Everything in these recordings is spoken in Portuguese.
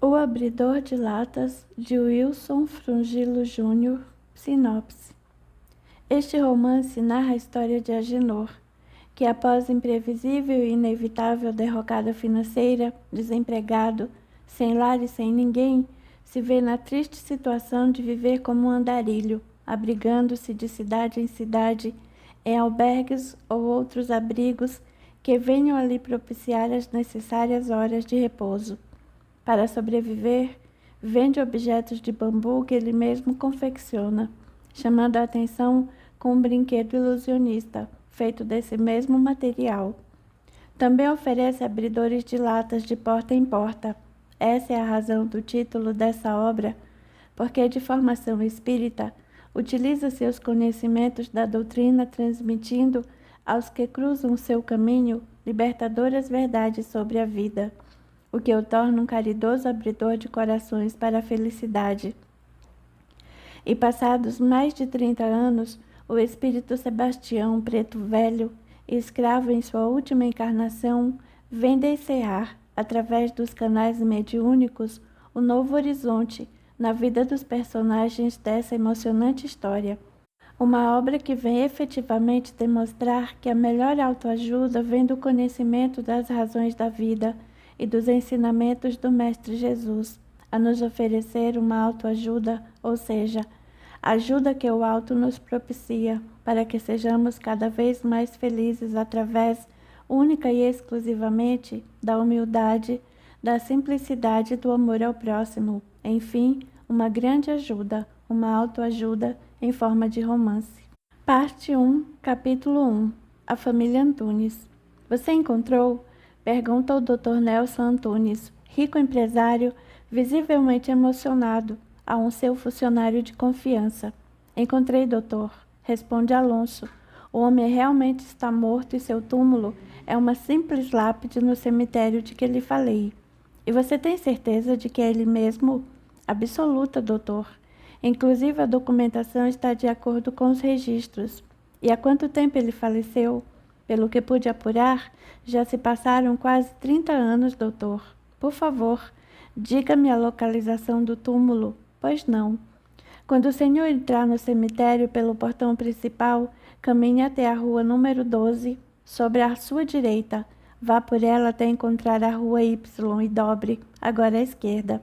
O Abridor de Latas, de Wilson Frungilo Júnior, sinopse. Este romance narra a história de Agenor, que após imprevisível e inevitável derrocada financeira, desempregado, sem lar e sem ninguém, se vê na triste situação de viver como um andarilho, abrigando-se de cidade em cidade, em albergues ou outros abrigos que venham ali propiciar as necessárias horas de repouso. Para sobreviver, vende objetos de bambu que ele mesmo confecciona, chamando a atenção com um brinquedo ilusionista, feito desse mesmo material. Também oferece abridores de latas de porta em porta. Essa é a razão do título dessa obra, porque de formação espírita, utiliza seus conhecimentos da doutrina transmitindo aos que cruzam seu caminho libertadoras verdades sobre a vida, o que o torna um caridoso abridor de corações para a felicidade. E passados mais de 30 anos, o espírito Sebastião, preto velho, escravo em sua última encarnação, vem descerrar, através dos canais mediúnicos, o novo horizonte na vida dos personagens dessa emocionante história. Uma obra que vem efetivamente demonstrar que a melhor autoajuda vem do conhecimento das razões da vida e dos ensinamentos do Mestre Jesus, a nos oferecer uma autoajuda, ou seja, ajuda que o alto nos propicia, para que sejamos cada vez mais felizes através, única e exclusivamente, da humildade, da simplicidade e do amor ao próximo. Enfim, uma grande ajuda, uma autoajuda em forma de romance. Parte 1, capítulo 1. A família Antunes. Você encontrou? Pergunta o Dr. Nelson Antunes, rico empresário, visivelmente emocionado, a um seu funcionário de confiança. Encontrei, doutor, responde Alonso. O homem realmente está morto e seu túmulo é uma simples lápide no cemitério de que lhe falei. E você tem certeza de que é ele mesmo? Absoluta, doutor. Inclusive a documentação está de acordo com os registros. E há quanto tempo ele faleceu? Pelo que pude apurar, já se passaram quase 30 anos, doutor. Por favor, diga-me a localização do túmulo. Pois não. Quando o senhor entrar no cemitério pelo portão principal, caminhe até a rua número 12, sobre a sua direita. Vá por ela até encontrar a rua Y e dobre, agora à esquerda.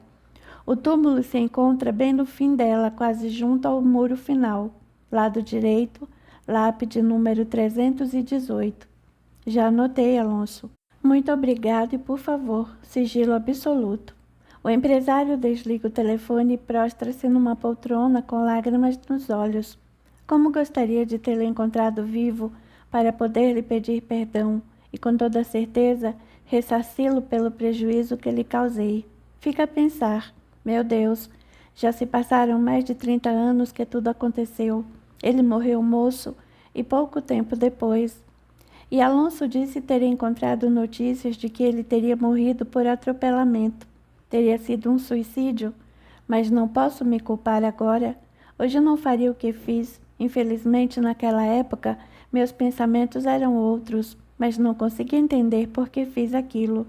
O túmulo se encontra bem no fim dela, quase junto ao muro final. Lado direito, lápide número 318. Já anotei, Alonso. Muito obrigado e, por favor, sigilo absoluto. O empresário desliga o telefone e prostra-se numa poltrona com lágrimas nos olhos. Como gostaria de tê-lo encontrado vivo para poder lhe pedir perdão e, com toda certeza, ressarci-lo pelo prejuízo que lhe causei. Fica a pensar. Meu Deus, já se passaram mais de 30 anos que tudo aconteceu. Ele morreu moço e pouco tempo depois. E Alonso disse ter encontrado notícias de que ele teria morrido por atropelamento. Teria sido um suicídio, mas não posso me culpar agora. Hoje não faria o que fiz. Infelizmente, naquela época, meus pensamentos eram outros, mas não consegui entender por que fiz aquilo.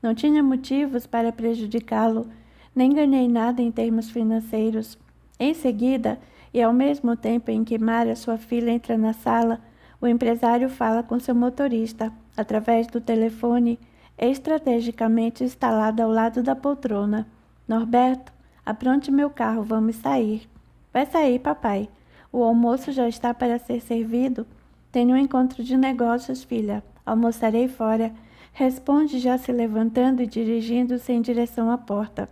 Não tinha motivos para prejudicá-lo, nem ganhei nada em termos financeiros. Em seguida, e ao mesmo tempo em que Mara, sua filha, entra na sala, o empresário fala com seu motorista, através do telefone, estrategicamente instalado ao lado da poltrona. Norberto, apronte meu carro, vamos sair. Vai sair, papai. O almoço já está para ser servido. Tenho um encontro de negócios, filha. Almoçarei fora. Responde já se levantando e dirigindo-se em direção à porta.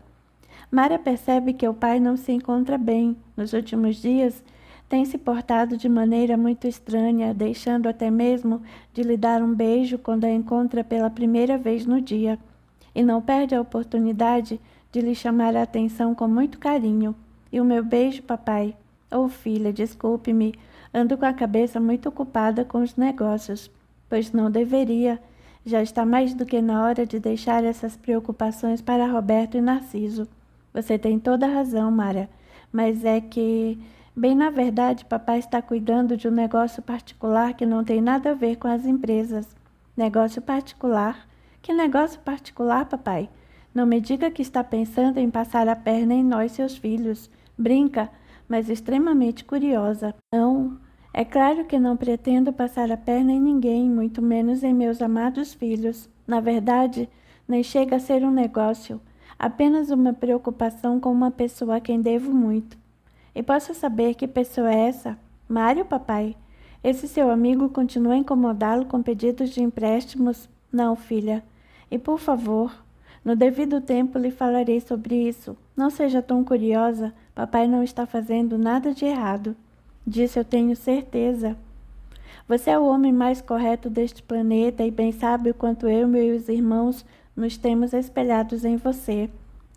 Mara percebe que o pai não se encontra bem. Nos últimos dias, tem se portado de maneira muito estranha, deixando até mesmo de lhe dar um beijo quando a encontra pela primeira vez no dia. E não perde a oportunidade de lhe chamar a atenção com muito carinho. E o meu beijo, papai? Oh, filha, desculpe-me, ando com a cabeça muito ocupada com os negócios. Pois não deveria. Já está mais do que na hora de deixar essas preocupações para Roberto e Narciso. Você tem toda a razão, Mara, mas é que, bem na verdade, papai está cuidando de um negócio particular que não tem nada a ver com as empresas. Negócio particular? Que negócio particular, papai? Não me diga que está pensando em passar a perna em nós, seus filhos. Brinca, mas extremamente curiosa. Não, é claro que não pretendo passar a perna em ninguém, muito menos em meus amados filhos. Na verdade, nem chega a ser um negócio, apenas uma preocupação com uma pessoa a quem devo muito. E posso saber que pessoa é essa? Mário, papai. Esse seu amigo continua a incomodá-lo com pedidos de empréstimos? Não, filha. E por favor, no devido tempo lhe falarei sobre isso. Não seja tão curiosa. Papai não está fazendo nada de errado. Disso eu tenho certeza. Você é o homem mais correto deste planeta e bem sabe o quanto eu e meus irmãos nos temos espelhados em você.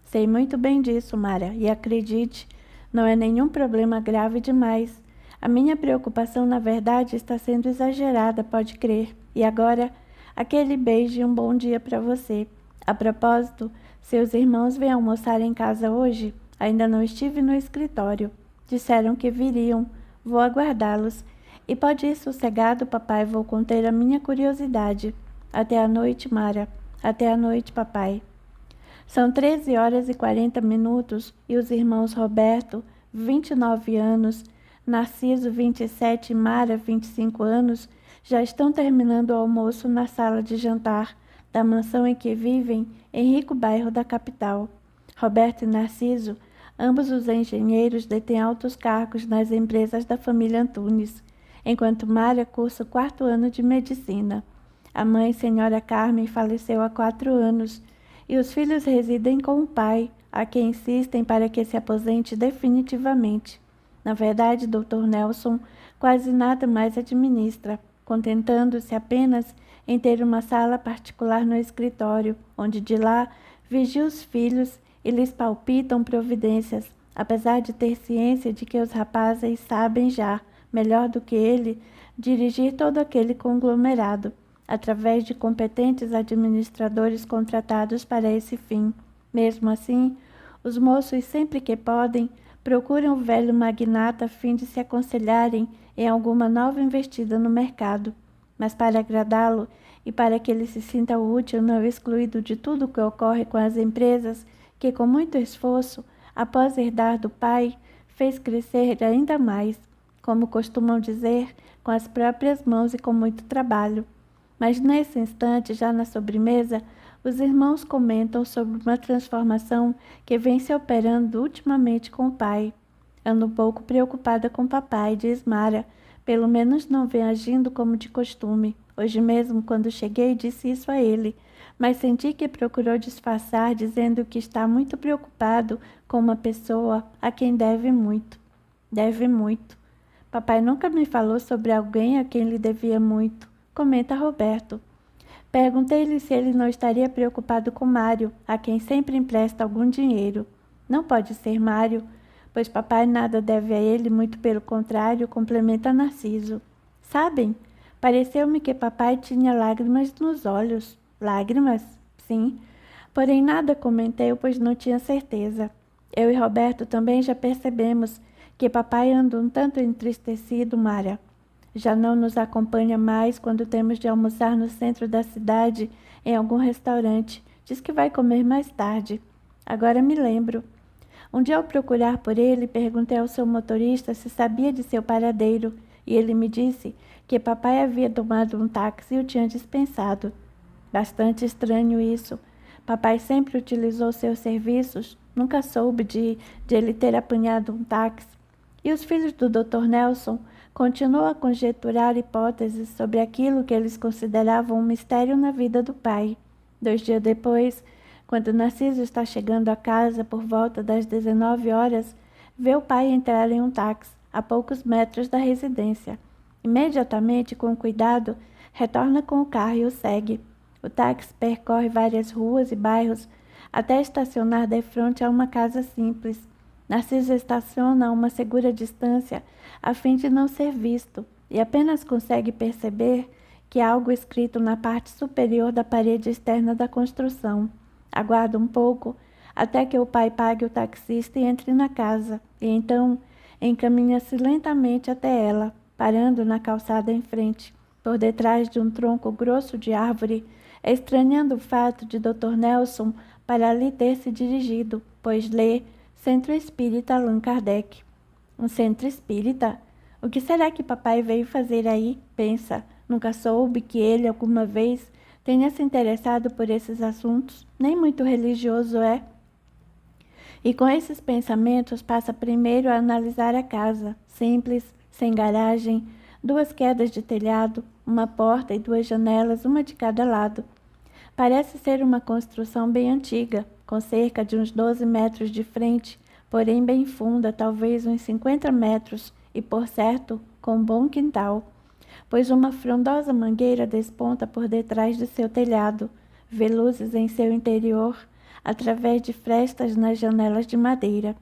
Sei muito bem disso, Mara, e acredite, não é nenhum problema grave demais. A minha preocupação, na verdade, está sendo exagerada, pode crer. E agora, aquele beijo e um bom dia para você. A propósito, seus irmãos vêm almoçar em casa hoje? Ainda não estive no escritório. Disseram que viriam. Vou aguardá-los. E pode ir sossegado, papai, vou conter a minha curiosidade. Até a noite, Mara. Até a noite, papai. São 13h40 e os irmãos Roberto, 29 anos, Narciso, 27 e Mara, 25 anos, já estão terminando o almoço na sala de jantar da mansão em que vivem, em rico bairro da capital. Roberto e Narciso, ambos os engenheiros, detêm altos cargos nas empresas da família Antunes, enquanto Mara cursa o 4º ano de medicina. A mãe, senhora Carmen, faleceu há 4 anos, e os filhos residem com o pai, a quem insistem para que se aposente definitivamente. Na verdade, Dr. Nelson quase nada mais administra, contentando-se apenas em ter uma sala particular no escritório, onde de lá vigia os filhos e lhes palpitam providências, apesar de ter ciência de que os rapazes sabem já, melhor do que ele, dirigir todo aquele conglomerado, através de competentes administradores contratados para esse fim. Mesmo assim, os moços, sempre que podem, procuram o velho magnata a fim de se aconselharem em alguma nova investida no mercado. Mas para agradá-lo e para que ele se sinta útil, não excluído de tudo o que ocorre com as empresas, que com muito esforço, após herdar do pai, fez crescer ainda mais, como costumam dizer, com as próprias mãos e com muito trabalho. Mas nesse instante, já na sobremesa, os irmãos comentam sobre uma transformação que vem se operando ultimamente com o pai. Ando um pouco preocupada com papai, diz Mara. Pelo menos não vem agindo como de costume. Hoje mesmo, quando cheguei, disse isso a ele, mas senti que procurou disfarçar, dizendo que está muito preocupado com uma pessoa a quem deve muito. Deve muito. Papai nunca me falou sobre alguém a quem lhe devia muito, comenta Roberto. Perguntei-lhe se ele não estaria preocupado com Mário, a quem sempre empresta algum dinheiro. Não pode ser Mário, pois papai nada deve a ele, muito pelo contrário, complementa Narciso. Sabem, pareceu-me que papai tinha lágrimas nos olhos. Lágrimas? Sim. Porém nada comentei, pois não tinha certeza. Eu e Roberto também já percebemos que papai anda um tanto entristecido, Mara. Já não nos acompanha mais quando temos de almoçar no centro da cidade, em algum restaurante. Diz que vai comer mais tarde. Agora me lembro. Um dia, ao procurar por ele, perguntei ao seu motorista se sabia de seu paradeiro, e ele me disse que papai havia tomado um táxi e o tinha dispensado. Bastante estranho isso. Papai sempre utilizou seus serviços, nunca soube de ele ter apanhado um táxi. E os filhos do Dr. Nelson continuam a conjecturar hipóteses sobre aquilo que eles consideravam um mistério na vida do pai. 2 dias depois, quando Narciso está chegando a casa por volta das 19 horas, vê o pai entrar em um táxi, a poucos metros da residência. Imediatamente, com cuidado, retorna com o carro e o segue. O táxi percorre várias ruas e bairros até estacionar defronte a uma casa simples. Narciso estaciona a uma segura distância a fim de não ser visto e apenas consegue perceber que há algo escrito na parte superior da parede externa da construção. Aguarda um pouco até que o pai pague o taxista e entre na casa, e então encaminha-se lentamente até ela, parando na calçada em frente, por detrás de um tronco grosso de árvore, estranhando o fato de Dr. Nelson para ali ter se dirigido, pois lê Centro Espírita Allan Kardec. Um centro espírita? O que será que papai veio fazer aí? Pensa, nunca soube que ele alguma vez tenha se interessado por esses assuntos, nem muito religioso é. E com esses pensamentos passa primeiro a analisar a casa, simples, sem garagem, 2 quedas de telhado, uma porta e 2 janelas, uma de cada lado. Parece ser uma construção bem antiga, com cerca de uns 12 metros de frente, porém bem funda, talvez uns 50 metros, e por certo, com bom quintal, pois uma frondosa mangueira desponta por detrás de seu telhado, vê luzes em seu interior, através de frestas nas janelas de madeira.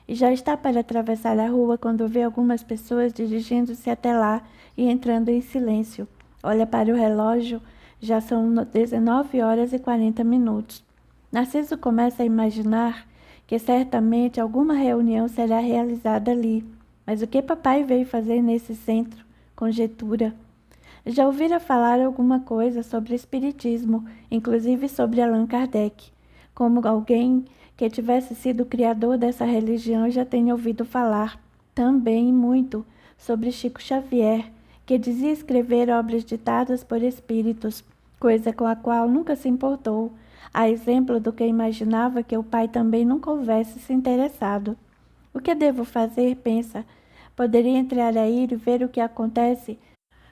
E já está para atravessar a rua quando vê algumas pessoas dirigindo-se até lá e entrando em silêncio. Olha para o relógio, já são 19h40. Narciso começa a imaginar que certamente alguma reunião será realizada ali. Mas o que papai veio fazer nesse centro? Conjetura. Já ouvira falar alguma coisa sobre espiritismo, inclusive sobre Allan Kardec. Como alguém que tivesse sido o criador dessa religião já tenha ouvido falar também muito sobre Chico Xavier, que dizia escrever obras ditadas por espíritos, coisa com a qual nunca se importou, a exemplo do que imaginava que o pai também nunca houvesse se interessado. O que devo fazer, pensa? Poderia entrar aí e ver o que acontece,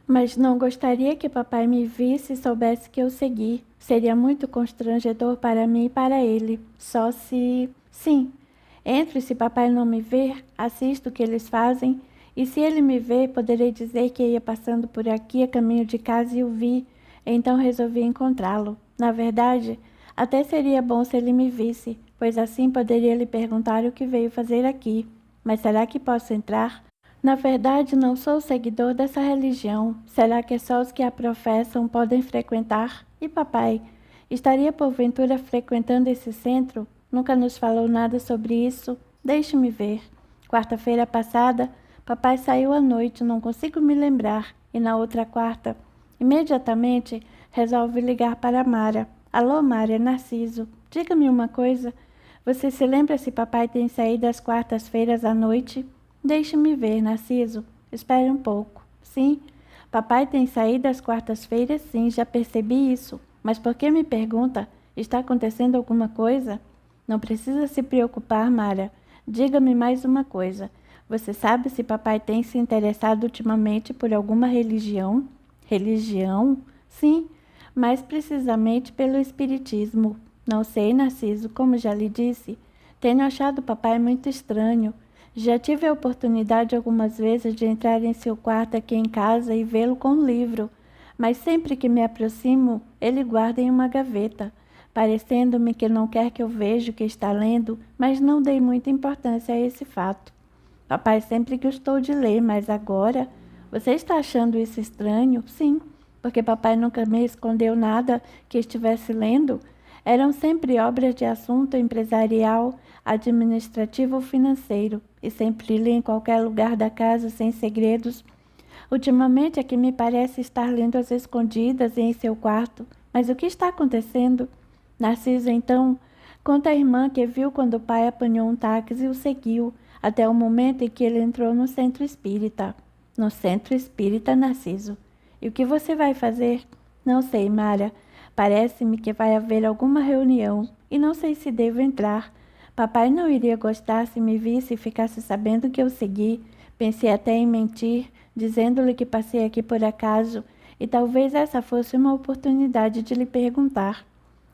mas não gostaria que papai me visse e soubesse que eu segui. Seria muito constrangedor para mim e para ele. Só se... Sim, entro e se papai não me ver, assisto o que eles fazem, e se ele me ver, poderei dizer que ia passando por aqui a caminho de casa e o vi, então resolvi encontrá-lo. Na verdade, até seria bom se ele me visse, pois assim poderia lhe perguntar o que veio fazer aqui. Mas será que posso entrar? Na verdade, não sou seguidor dessa religião. Será que só os que a professam podem frequentar? E papai, estaria porventura frequentando esse centro? Nunca nos falou nada sobre isso. Deixe-me ver. 4ª passada, papai saiu à noite, não consigo me lembrar. E na outra quarta, imediatamente, resolve ligar para Mara. Alô, Mara, é Narciso. Diga-me uma coisa. Você se lembra se papai tem saído às quartas-feiras à noite? Deixe-me ver, Narciso. Espere um pouco. Sim, papai tem saído às quartas-feiras, sim, já percebi isso. Mas por que me pergunta? Está acontecendo alguma coisa? Não precisa se preocupar, Mara. Diga-me mais uma coisa. Você sabe se papai tem se interessado ultimamente por alguma religião? Religião? Sim, mais precisamente pelo espiritismo. Não sei, Narciso, como já lhe disse. Tenho achado papai muito estranho. Já tive a oportunidade algumas vezes de entrar em seu quarto aqui em casa e vê-lo com um livro, mas sempre que me aproximo, ele guarda em uma gaveta, parecendo-me que não quer que eu veja o que está lendo, mas não dei muita importância a esse fato. Papai sempre gostou de ler, mas agora... Você está achando isso estranho? Sim, porque papai nunca me escondeu nada que estivesse lendo. Eram sempre obras de assunto empresarial, administrativo ou financeiro, e sempre li em qualquer lugar da casa sem segredos. Ultimamente é que me parece estar lendo às escondidas e em seu quarto. Mas o que está acontecendo? Narciso, então, conta à irmã que viu quando o pai apanhou um táxi e o seguiu, até o momento em que ele entrou no centro espírita. No centro espírita, Narciso. E o que você vai fazer? Não sei, Mara. Parece-me que vai haver alguma reunião, e não sei se devo entrar. Papai não iria gostar se me visse e ficasse sabendo que eu segui. Pensei até em mentir, dizendo-lhe que passei aqui por acaso, e talvez essa fosse uma oportunidade de lhe perguntar.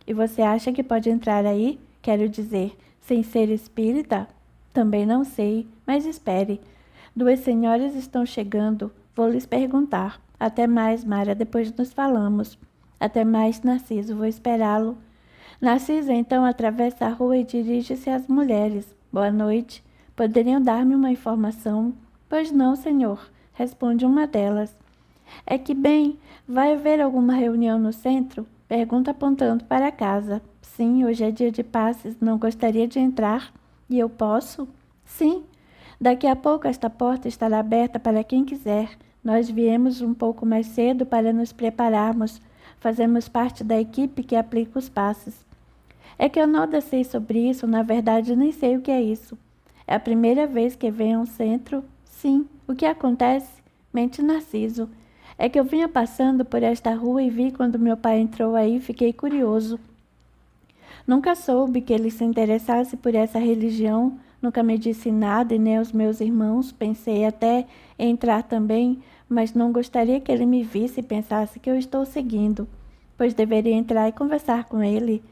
E você acha que pode entrar aí? Quero dizer, sem ser espírita? Também não sei, mas espere. 2 senhoras estão chegando, vou lhes perguntar. Até mais, Mara, depois nos falamos. Até mais, Narciso, vou esperá-lo. Narciso então atravessa a rua e dirige-se às mulheres. Boa noite. Poderiam dar-me uma informação? Pois não, senhor, responde uma delas. É que bem, vai haver alguma reunião no centro? Pergunta apontando para casa. Sim, hoje é dia de passes, não gostaria de entrar? E eu posso? Sim. Daqui a pouco esta porta estará aberta para quem quiser. Nós viemos um pouco mais cedo para nos prepararmos. Fazemos parte da equipe que aplica os passes. É que eu nada sei sobre isso, na verdade nem sei o que é isso. É a primeira vez que venho a um centro? Sim. O que acontece? Mente Narciso. É que eu vinha passando por esta rua e vi quando meu pai entrou aí e fiquei curioso. Nunca soube que ele se interessasse por essa religião, nunca me disse nada e nem aos meus irmãos. Pensei até em entrar também, mas não gostaria que ele me visse e pensasse que eu estou seguindo, pois deveria entrar e conversar com ele.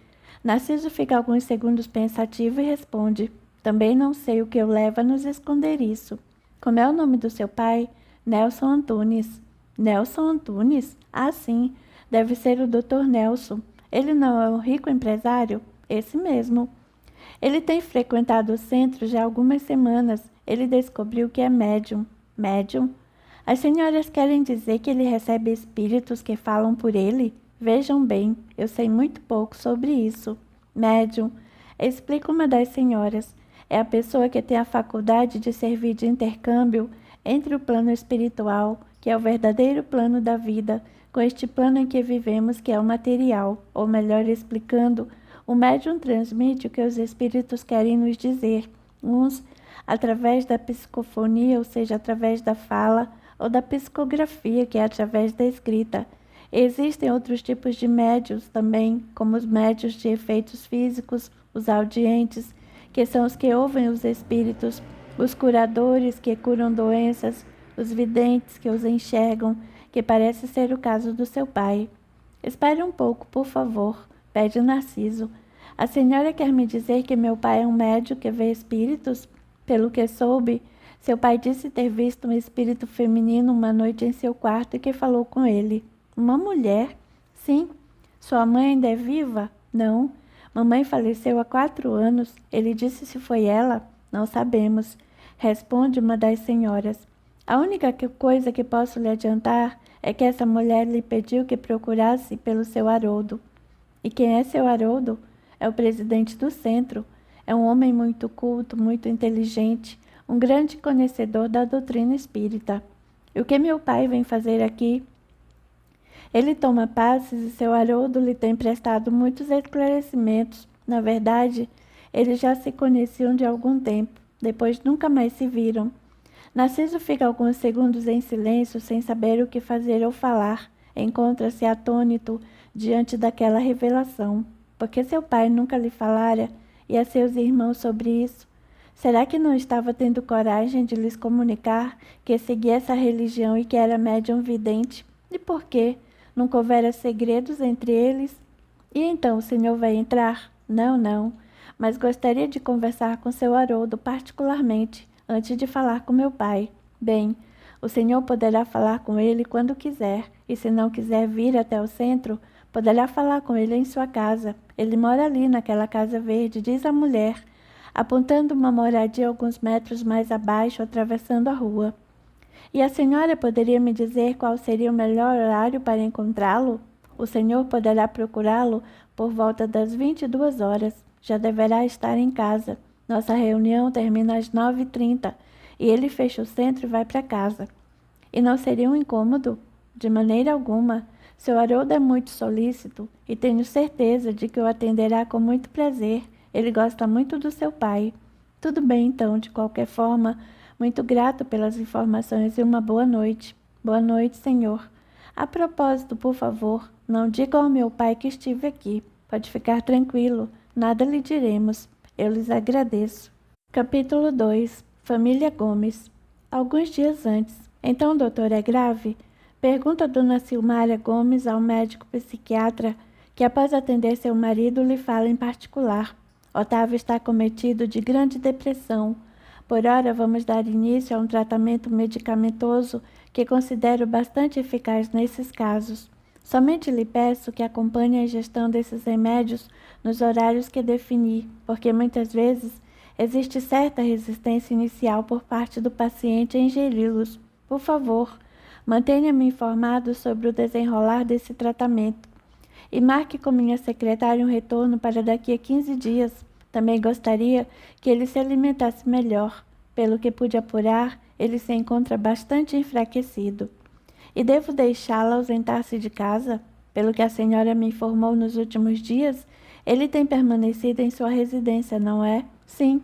Narciso fica alguns segundos pensativo e responde: também não sei o que o leva a nos esconder isso. Como é o nome do seu pai? Nelson Antunes. Nelson Antunes? Ah, sim. Deve ser o Dr. Nelson. Ele não é um rico empresário? Esse mesmo. Ele tem frequentado o centro já há algumas semanas. Ele descobriu que é médium. Médium? As senhoras querem dizer que ele recebe espíritos que falam por ele? Vejam bem, eu sei muito pouco sobre isso. Médium, explica uma das senhoras. É a pessoa que tem a faculdade de servir de intercâmbio entre o plano espiritual, que é o verdadeiro plano da vida, com este plano em que vivemos, que é o material. Ou melhor explicando, o médium transmite o que os espíritos querem nos dizer, uns através da psicofonia, ou seja, através da fala, ou da psicografia, que é através da escrita. Existem outros tipos de médios também, como os médios de efeitos físicos, os audientes, que são os que ouvem os espíritos, os curadores, que curam doenças, os videntes, que os enxergam, que parece ser o caso do seu pai. Espere um pouco, por favor, pede Narciso. A senhora quer me dizer que meu pai é um médium que vê espíritos? Pelo que soube, seu pai disse ter visto um espírito feminino uma noite em seu quarto e que falou com ele. Uma mulher? Sim. Sua mãe ainda é viva? Não. Mamãe faleceu há 4 anos. Ele disse se foi ela? Não sabemos. Responde uma das senhoras. A única coisa que posso lhe adiantar é que essa mulher lhe pediu que procurasse pelo seu Haroldo. E quem é seu Haroldo? É o presidente do centro. É um homem muito culto, muito inteligente, um grande conhecedor da doutrina espírita. E o que meu pai vem fazer aqui? Ele toma passes e seu Haroldo lhe tem prestado muitos esclarecimentos. Na verdade, eles já se conheciam de algum tempo, depois nunca mais se viram. Narciso fica alguns segundos em silêncio, sem saber o que fazer ou falar. Encontra-se atônito diante daquela revelação. Porque seu pai nunca lhe falara e a seus irmãos sobre isso? Será que não estava tendo coragem de lhes comunicar que seguia essa religião e que era médium vidente? E por quê? Nunca houvera segredos entre eles? E então o senhor vai entrar? Não, não. Mas gostaria de conversar com seu Haroldo particularmente, antes de falar com meu pai. Bem, o senhor poderá falar com ele quando quiser, e se não quiser vir até o centro, poderá falar com ele em sua casa. Ele mora ali naquela casa verde, diz a mulher, apontando uma moradia alguns metros mais abaixo, atravessando a rua. E a senhora poderia me dizer qual seria o melhor horário para encontrá-lo? O senhor poderá procurá-lo por volta das 22 horas. Já deverá estar em casa. Nossa reunião termina às 9h30 e ele fecha o centro e vai para casa. E não seria um incômodo? De maneira alguma. Seu Haroldo é muito solícito e tenho certeza de que o atenderá com muito prazer. Ele gosta muito do seu pai. Tudo bem, então, de qualquer forma, muito grato pelas informações e uma boa noite. Boa noite, senhor. A propósito, por favor, não diga ao meu pai que estive aqui. Pode ficar tranquilo, nada lhe diremos. Eu lhes agradeço. Capítulo 2. Família Gomes. Alguns dias antes. Então, doutor, é grave? Pergunta dona Silmária Gomes ao médico psiquiatra, que após atender seu marido lhe fala em particular. Otávio está cometido de grande depressão. Por ora, vamos dar início a um tratamento medicamentoso que considero bastante eficaz nesses casos. Somente lhe peço que acompanhe a ingestão desses remédios nos horários que defini, porque muitas vezes existe certa resistência inicial por parte do paciente a ingeri-los. Por favor, mantenha-me informado sobre o desenrolar desse tratamento. E marque com minha secretária um retorno para daqui a 15 dias. Também gostaria que ele se alimentasse melhor. Pelo que pude apurar, ele se encontra bastante enfraquecido. E devo deixá-la ausentar-se de casa? Pelo que a senhora me informou nos últimos dias, Ele tem permanecido em sua residência, não é? Sim.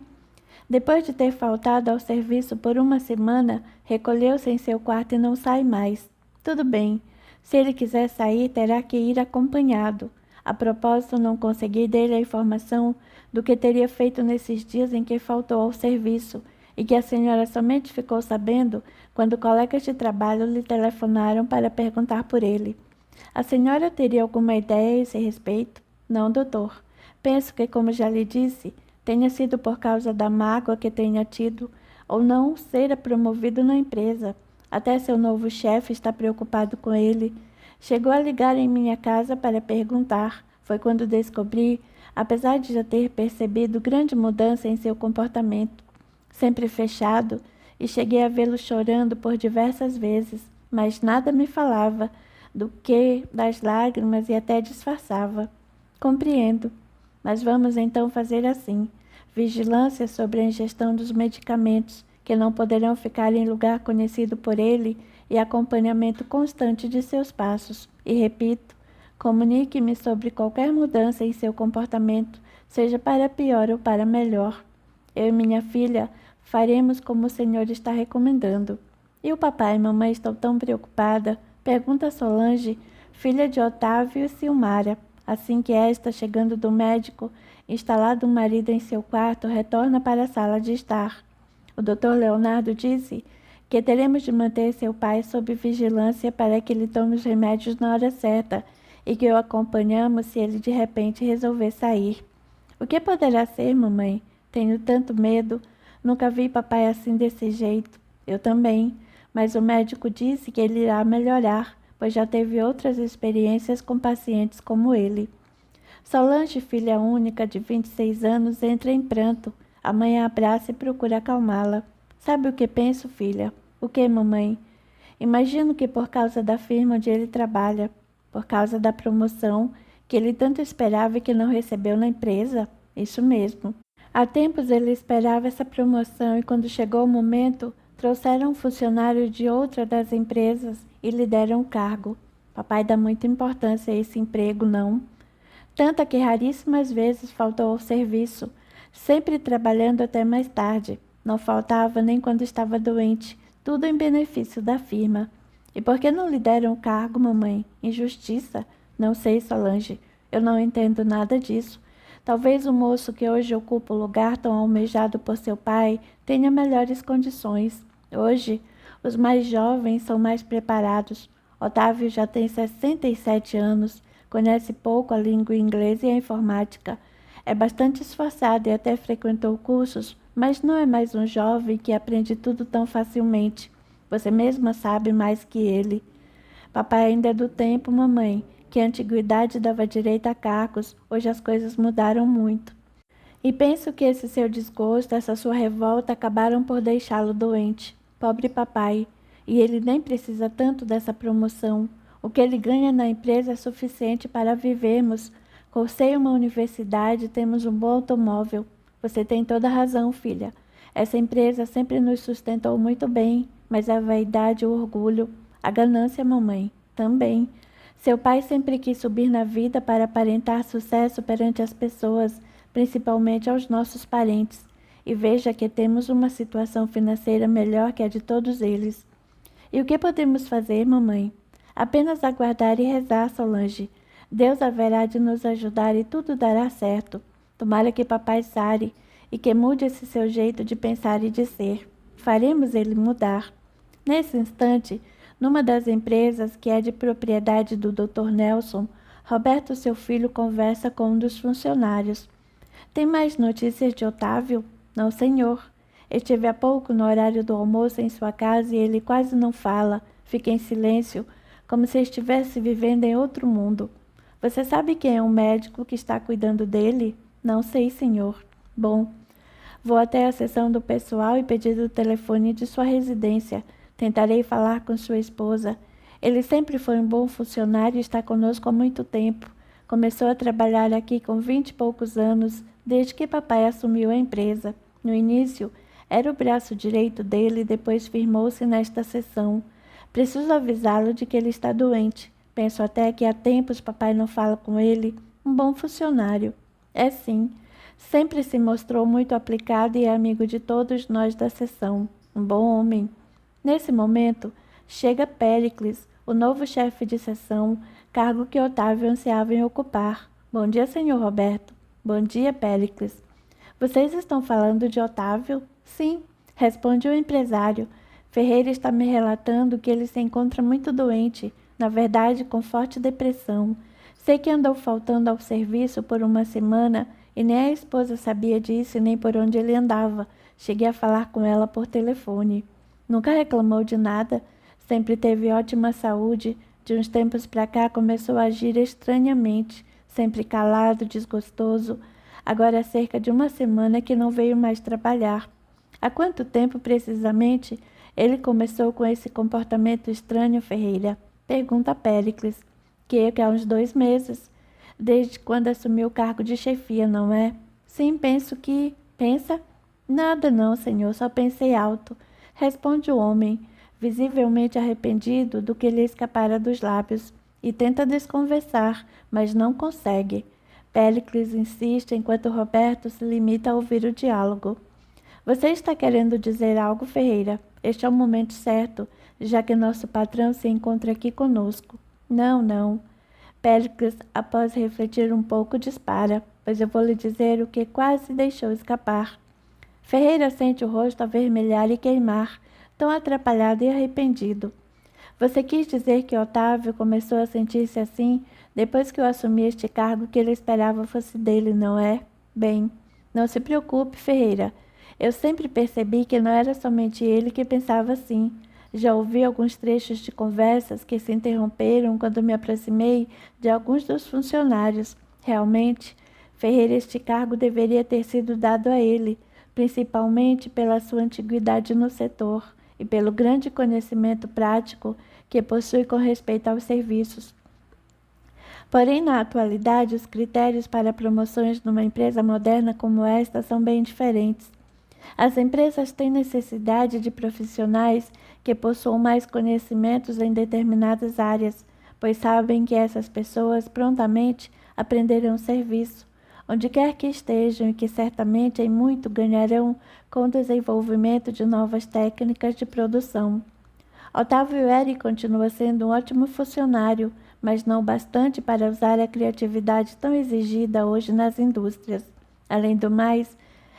Depois de ter faltado ao serviço por uma semana, recolheu-se em seu quarto e não sai mais. Tudo bem. Se ele quiser sair, terá que ir acompanhado. A propósito, não consegui dele a informação do que teria feito nesses dias em que faltou ao serviço, e que a senhora somente ficou sabendo quando colegas de trabalho lhe telefonaram para perguntar por ele. A senhora teria alguma ideia a esse respeito? Não, doutor. Penso que, como já lhe disse, tenha sido por causa da mágoa que tenha tido ou não ser promovido na empresa. Até seu novo chefe está preocupado com ele. Chegou a ligar em minha casa para perguntar. Foi quando descobri, apesar de já ter percebido grande mudança em seu comportamento, sempre fechado, e cheguei a vê-lo chorando por diversas vezes, mas nada me falava do que das lágrimas e até disfarçava. Compreendo, mas vamos então fazer assim. Vigilância sobre a ingestão dos medicamentos, que não poderão ficar em lugar conhecido por ele, e acompanhamento constante de seus passos. E repito, comunique-me sobre qualquer mudança em seu comportamento, seja para pior ou para melhor. Eu e minha filha faremos como o senhor está recomendando. E o papai e mamãe estão tão preocupadas? Pergunta Solange, filha de Otávio e Silmara. Assim que esta, chegando do médico, instalado o marido em seu quarto, retorna para a sala de estar. O Dr. Leonardo disse que teremos de manter seu pai sob vigilância para que ele tome os remédios na hora certa e que o acompanhamos se ele de repente resolver sair. O que poderá ser, mamãe? Tenho tanto medo. Nunca vi papai assim desse jeito. Eu também. Mas o médico disse que ele irá melhorar, pois já teve outras experiências com pacientes como ele. Solange, filha única de 26 anos, entra em pranto. A mãe a abraça e procura acalmá-la. Sabe o que penso, filha? O que, mamãe? Imagino que por causa da firma onde ele trabalha, por causa da promoção que ele tanto esperava e que não recebeu na empresa. Isso mesmo. Há tempos ele esperava essa promoção e quando chegou o momento, trouxeram um funcionário de outra das empresas e lhe deram o cargo. Papai dá muita importância a esse emprego, não? Tanta que raríssimas vezes faltou ao serviço, sempre trabalhando até mais tarde. Não faltava nem quando estava doente, tudo em benefício da firma. E por que não lhe deram o cargo, mamãe? Injustiça? Não sei, Solange. Eu não entendo nada disso. Talvez o moço que hoje ocupa o lugar tão almejado por seu pai tenha melhores condições. Hoje, os mais jovens são mais preparados. Otávio já tem 67 anos, conhece pouco a língua inglesa e a informática. É bastante esforçado e até frequentou cursos, mas não é mais um jovem que aprende tudo tão facilmente. Você mesma sabe mais que ele. Papai ainda é do tempo, mamãe, que a antiguidade dava direito a cargos. Hoje as coisas mudaram muito. E penso que esse seu desgosto, essa sua revolta acabaram por deixá-lo doente. Pobre papai. E ele nem precisa tanto dessa promoção. O que ele ganha na empresa é suficiente para vivermos. Cursei uma universidade e temos um bom automóvel. Você tem toda a razão, filha. Essa empresa sempre nos sustentou muito bem, mas a vaidade, o orgulho, a ganância, mamãe, também. Seu pai sempre quis subir na vida para aparentar sucesso perante as pessoas, principalmente aos nossos parentes. E veja que temos uma situação financeira melhor que a de todos eles. E o que podemos fazer, mamãe? Apenas aguardar e rezar, Solange. Deus haverá de nos ajudar e tudo dará certo. Tomara que papai sare e que mude esse seu jeito de pensar e de ser. Faremos ele mudar. Nesse instante, numa das empresas que é de propriedade do Dr. Nelson, Roberto, seu filho, conversa com um dos funcionários. Tem mais notícias de Otávio? Não, senhor. Estive há pouco no horário do almoço em sua casa e ele quase não fala, fica em silêncio, como se estivesse vivendo em outro mundo. Você sabe quem é o médico que está cuidando dele? Não sei, senhor. Bom, vou até a seção do pessoal e pedir o telefone de sua residência. Tentarei falar com sua esposa. Ele sempre foi um bom funcionário e está conosco há muito tempo. Começou a trabalhar aqui com 20 e poucos anos, desde que papai assumiu a empresa. No início, era o braço direito dele e depois firmou-se nesta seção. Preciso avisá-lo de que ele está doente. Penso até que há tempos papai não fala com ele. Um bom funcionário. É sim. Sempre se mostrou muito aplicado e amigo de todos nós da seção. Um bom homem. Nesse momento, chega Péricles, o novo chefe de seção, cargo que Otávio ansiava em ocupar. Bom dia, senhor Roberto. Bom dia, Péricles. Vocês estão falando de Otávio? Sim, responde o empresário. Ferreira está me relatando que ele se encontra muito doente, na verdade com forte depressão. Sei que andou faltando ao serviço por uma semana e nem a esposa sabia disso nem por onde ele andava. Cheguei a falar com ela por telefone. Nunca reclamou de nada, sempre teve ótima saúde. De uns tempos para cá começou a agir estranhamente, sempre calado, desgostoso. Agora há cerca de uma semana que não veio mais trabalhar. Há quanto tempo precisamente ele começou com esse comportamento estranho, Ferreira? Pergunta Péricles. Que há uns 2 meses, desde quando assumiu o cargo de chefia, não é? Sim, penso que... Pensa? Nada não, senhor, só pensei alto. Responde o homem, visivelmente arrependido do que lhe escapara dos lábios, e tenta desconversar, mas não consegue. Péricles insiste enquanto Roberto se limita a ouvir o diálogo. Você está querendo dizer algo, Ferreira? Este é o momento certo, já que nosso patrão se encontra aqui conosco. Não, não. Péricles, após refletir um pouco, dispara, pois eu vou lhe dizer o que quase deixou escapar. Ferreira sente o rosto avermelhar e queimar, tão atrapalhado e arrependido. Você quis dizer que Otávio começou a sentir-se assim depois que eu assumi este cargo que ele esperava fosse dele, não é? Bem, não se preocupe, Ferreira. Eu sempre percebi que não era somente ele que pensava assim. Já ouvi alguns trechos de conversas que se interromperam quando me aproximei de alguns dos funcionários. Realmente, Ferreira, este cargo deveria ter sido dado a ele, principalmente pela sua antiguidade no setor e pelo grande conhecimento prático que possui com respeito aos serviços. Porém, na atualidade, os critérios para promoções numa empresa moderna como esta são bem diferentes. As empresas têm necessidade de profissionais que possuam mais conhecimentos em determinadas áreas, pois sabem que essas pessoas prontamente aprenderão o serviço, onde quer que estejam e que certamente em muito ganharão com o desenvolvimento de novas técnicas de produção. Otávio era e continua sendo um ótimo funcionário, mas não bastante para usar a criatividade tão exigida hoje nas indústrias. Além do mais,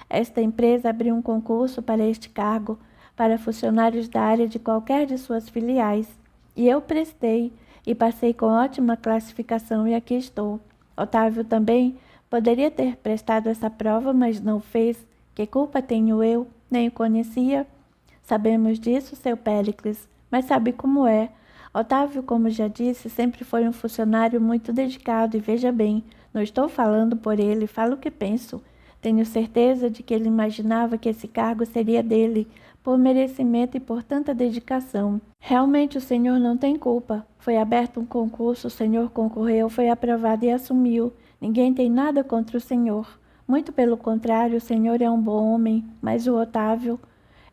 esta empresa abriu um concurso para este cargo para funcionários da área de qualquer de suas filiais, e eu prestei e passei com ótima classificação e aqui estou. Otávio também poderia ter prestado essa prova, mas não fez. Que culpa tenho eu? Nem o conhecia. Sabemos disso, seu Péricles, mas sabe como é. Otávio, como já disse, sempre foi um funcionário muito dedicado e veja bem, não estou falando por ele, falo o que penso. Tenho certeza de que ele imaginava que esse cargo seria dele, por merecimento e por tanta dedicação. Realmente o senhor não tem culpa. Foi aberto um concurso, o senhor concorreu, foi aprovado e assumiu. Ninguém tem nada contra o senhor. Muito pelo contrário, o senhor é um bom homem, mas o Otávio...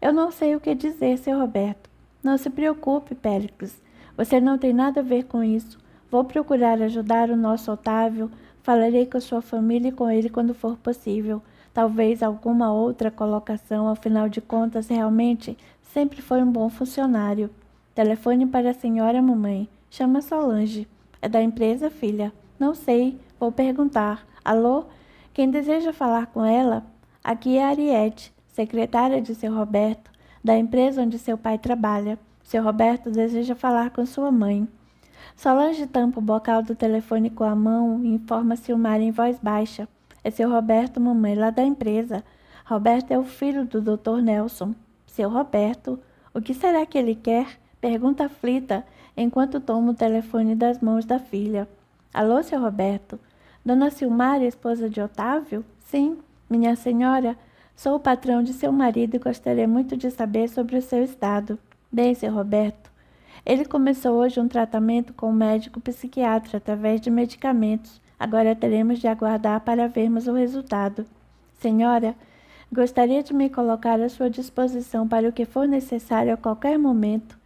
Eu não sei o que dizer, seu Roberto. Não se preocupe, Péricles. Você não tem nada a ver com isso. Vou procurar ajudar o nosso Otávio. Falarei com a sua família e com ele quando for possível. Talvez alguma outra colocação, afinal de contas, realmente sempre foi um bom funcionário. Telefone para a senhora, mamãe. Chama Solange. É da empresa, filha? Não sei. Vou perguntar. Alô? Quem deseja falar com ela? Aqui é a Ariete, secretária de seu Roberto, da empresa onde seu pai trabalha. Seu Roberto deseja falar com sua mãe. Solange tampa o bocal do telefone com a mão e informa Silmar em voz baixa. É seu Roberto, mamãe, lá da empresa. Roberto é o filho do Dr. Nelson. Seu Roberto, o que será que ele quer? Pergunta aflita, enquanto toma o telefone das mãos da filha. Alô, seu Roberto? Dona Silmar, esposa de Otávio? Sim, minha senhora. Sou o patrão de seu marido e gostaria muito de saber sobre o seu estado. Bem, seu Roberto, ele começou hoje um tratamento com um médico psiquiatra através de medicamentos. Agora teremos de aguardar para vermos o resultado. Senhora, gostaria de me colocar à sua disposição para o que for necessário a qualquer momento.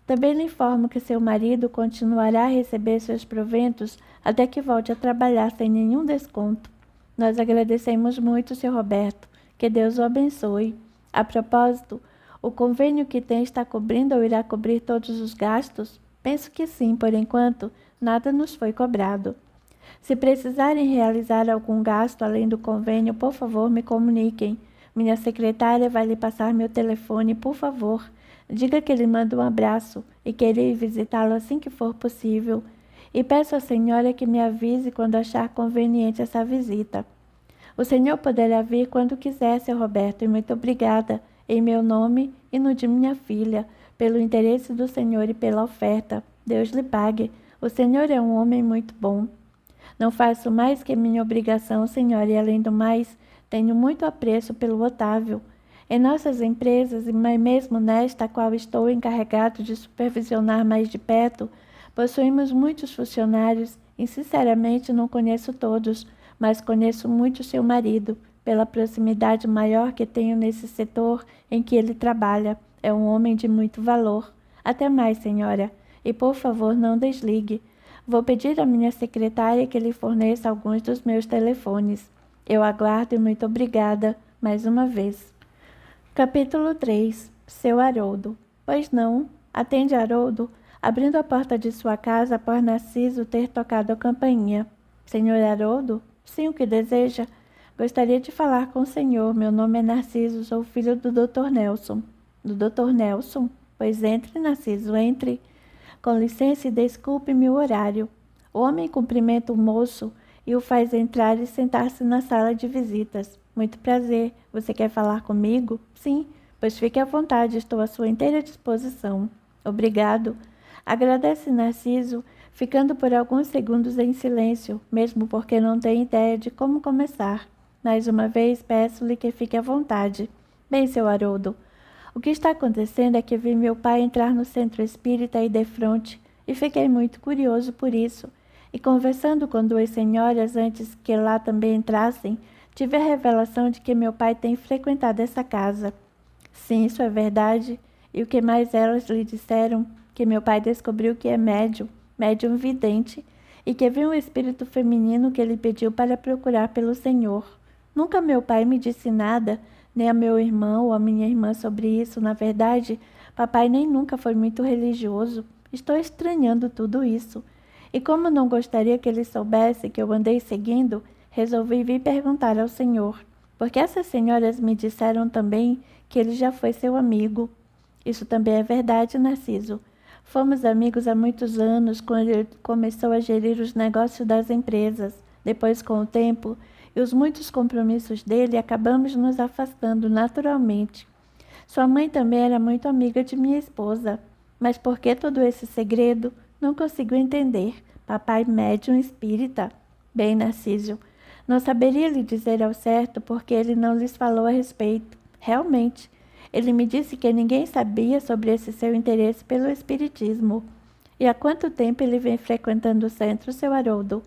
Também lhe informo que seu marido continuará a receber seus proventos até que volte a trabalhar sem nenhum desconto. Nós agradecemos muito, Sr. Roberto. Que Deus o abençoe. A propósito, o convênio que tem está cobrindo ou irá cobrir todos os gastos? Penso que sim, por enquanto, nada nos foi cobrado. Se precisarem realizar algum gasto além do convênio, por favor, me comuniquem. Minha secretária vai lhe passar meu telefone, por favor. Diga que lhe mando um abraço e que irei visitá-lo assim que for possível. E peço à senhora que me avise quando achar conveniente essa visita. O senhor poderá vir quando quiser, Sr. Roberto, e muito obrigada, em meu nome e no de minha filha, pelo interesse do senhor e pela oferta. Deus lhe pague. O senhor é um homem muito bom. Não faço mais que minha obrigação, senhora, e além do mais, tenho muito apreço pelo Otávio. Em nossas empresas, e mesmo nesta a qual estou encarregado de supervisionar mais de perto, possuímos muitos funcionários e, sinceramente, não conheço todos, mas conheço muito seu marido, pela proximidade maior que tenho nesse setor em que ele trabalha. É um homem de muito valor. Até mais, senhora. E, por favor, não desligue. Vou pedir à minha secretária que lhe forneça alguns dos meus telefones. Eu aguardo e muito obrigada, mais uma vez. Capítulo 3. Seu Haroldo. Pois não, atende Haroldo, abrindo a porta de sua casa após Narciso ter tocado a campainha. Senhor Haroldo? Sim, o que deseja? Gostaria de falar com o senhor. Meu nome é Narciso, sou filho do Dr. Nelson. Do Dr. Nelson? Pois entre, Narciso, entre. Com licença e desculpe-me o horário. O homem cumprimenta o moço e o faz entrar e sentar-se na sala de visitas. Muito prazer. Você quer falar comigo? Sim, pois fique à vontade, estou à sua inteira disposição. Obrigado. Agradece Narciso, ficando por alguns segundos em silêncio, mesmo porque não tem ideia de como começar. Mais uma vez, peço-lhe que fique à vontade. Bem, seu Haroldo, o que está acontecendo é que vi meu pai entrar no centro espírita aí defronte e fiquei muito curioso por isso. E conversando com duas senhoras antes que lá também entrassem, tive a revelação de que meu pai tem frequentado essa casa. Sim, isso é verdade. E o que mais elas lhe disseram? Que meu pai descobriu que é médium vidente, e que viu um espírito feminino que ele pediu para procurar pelo Senhor. Nunca meu pai me disse nada, nem a meu irmão ou a minha irmã sobre isso. Na verdade, papai nem nunca foi muito religioso. Estou estranhando tudo isso. E como não gostaria que ele soubesse que eu andei seguindo, resolvi vir perguntar ao senhor, porque essas senhoras me disseram também que ele já foi seu amigo. Isso também é verdade, Narciso. Fomos amigos há muitos anos, quando ele começou a gerir os negócios das empresas. Depois, com o tempo e os muitos compromissos dele, acabamos nos afastando naturalmente. Sua mãe também era muito amiga de minha esposa. Mas por que todo esse segredo? Não consigo entender. Papai médium espírita? Bem, Narciso, não saberia lhe dizer ao certo porque ele não lhes falou a respeito. Realmente, ele me disse que ninguém sabia sobre esse seu interesse pelo espiritismo. E há quanto tempo ele vem frequentando o centro, seu Haroldo?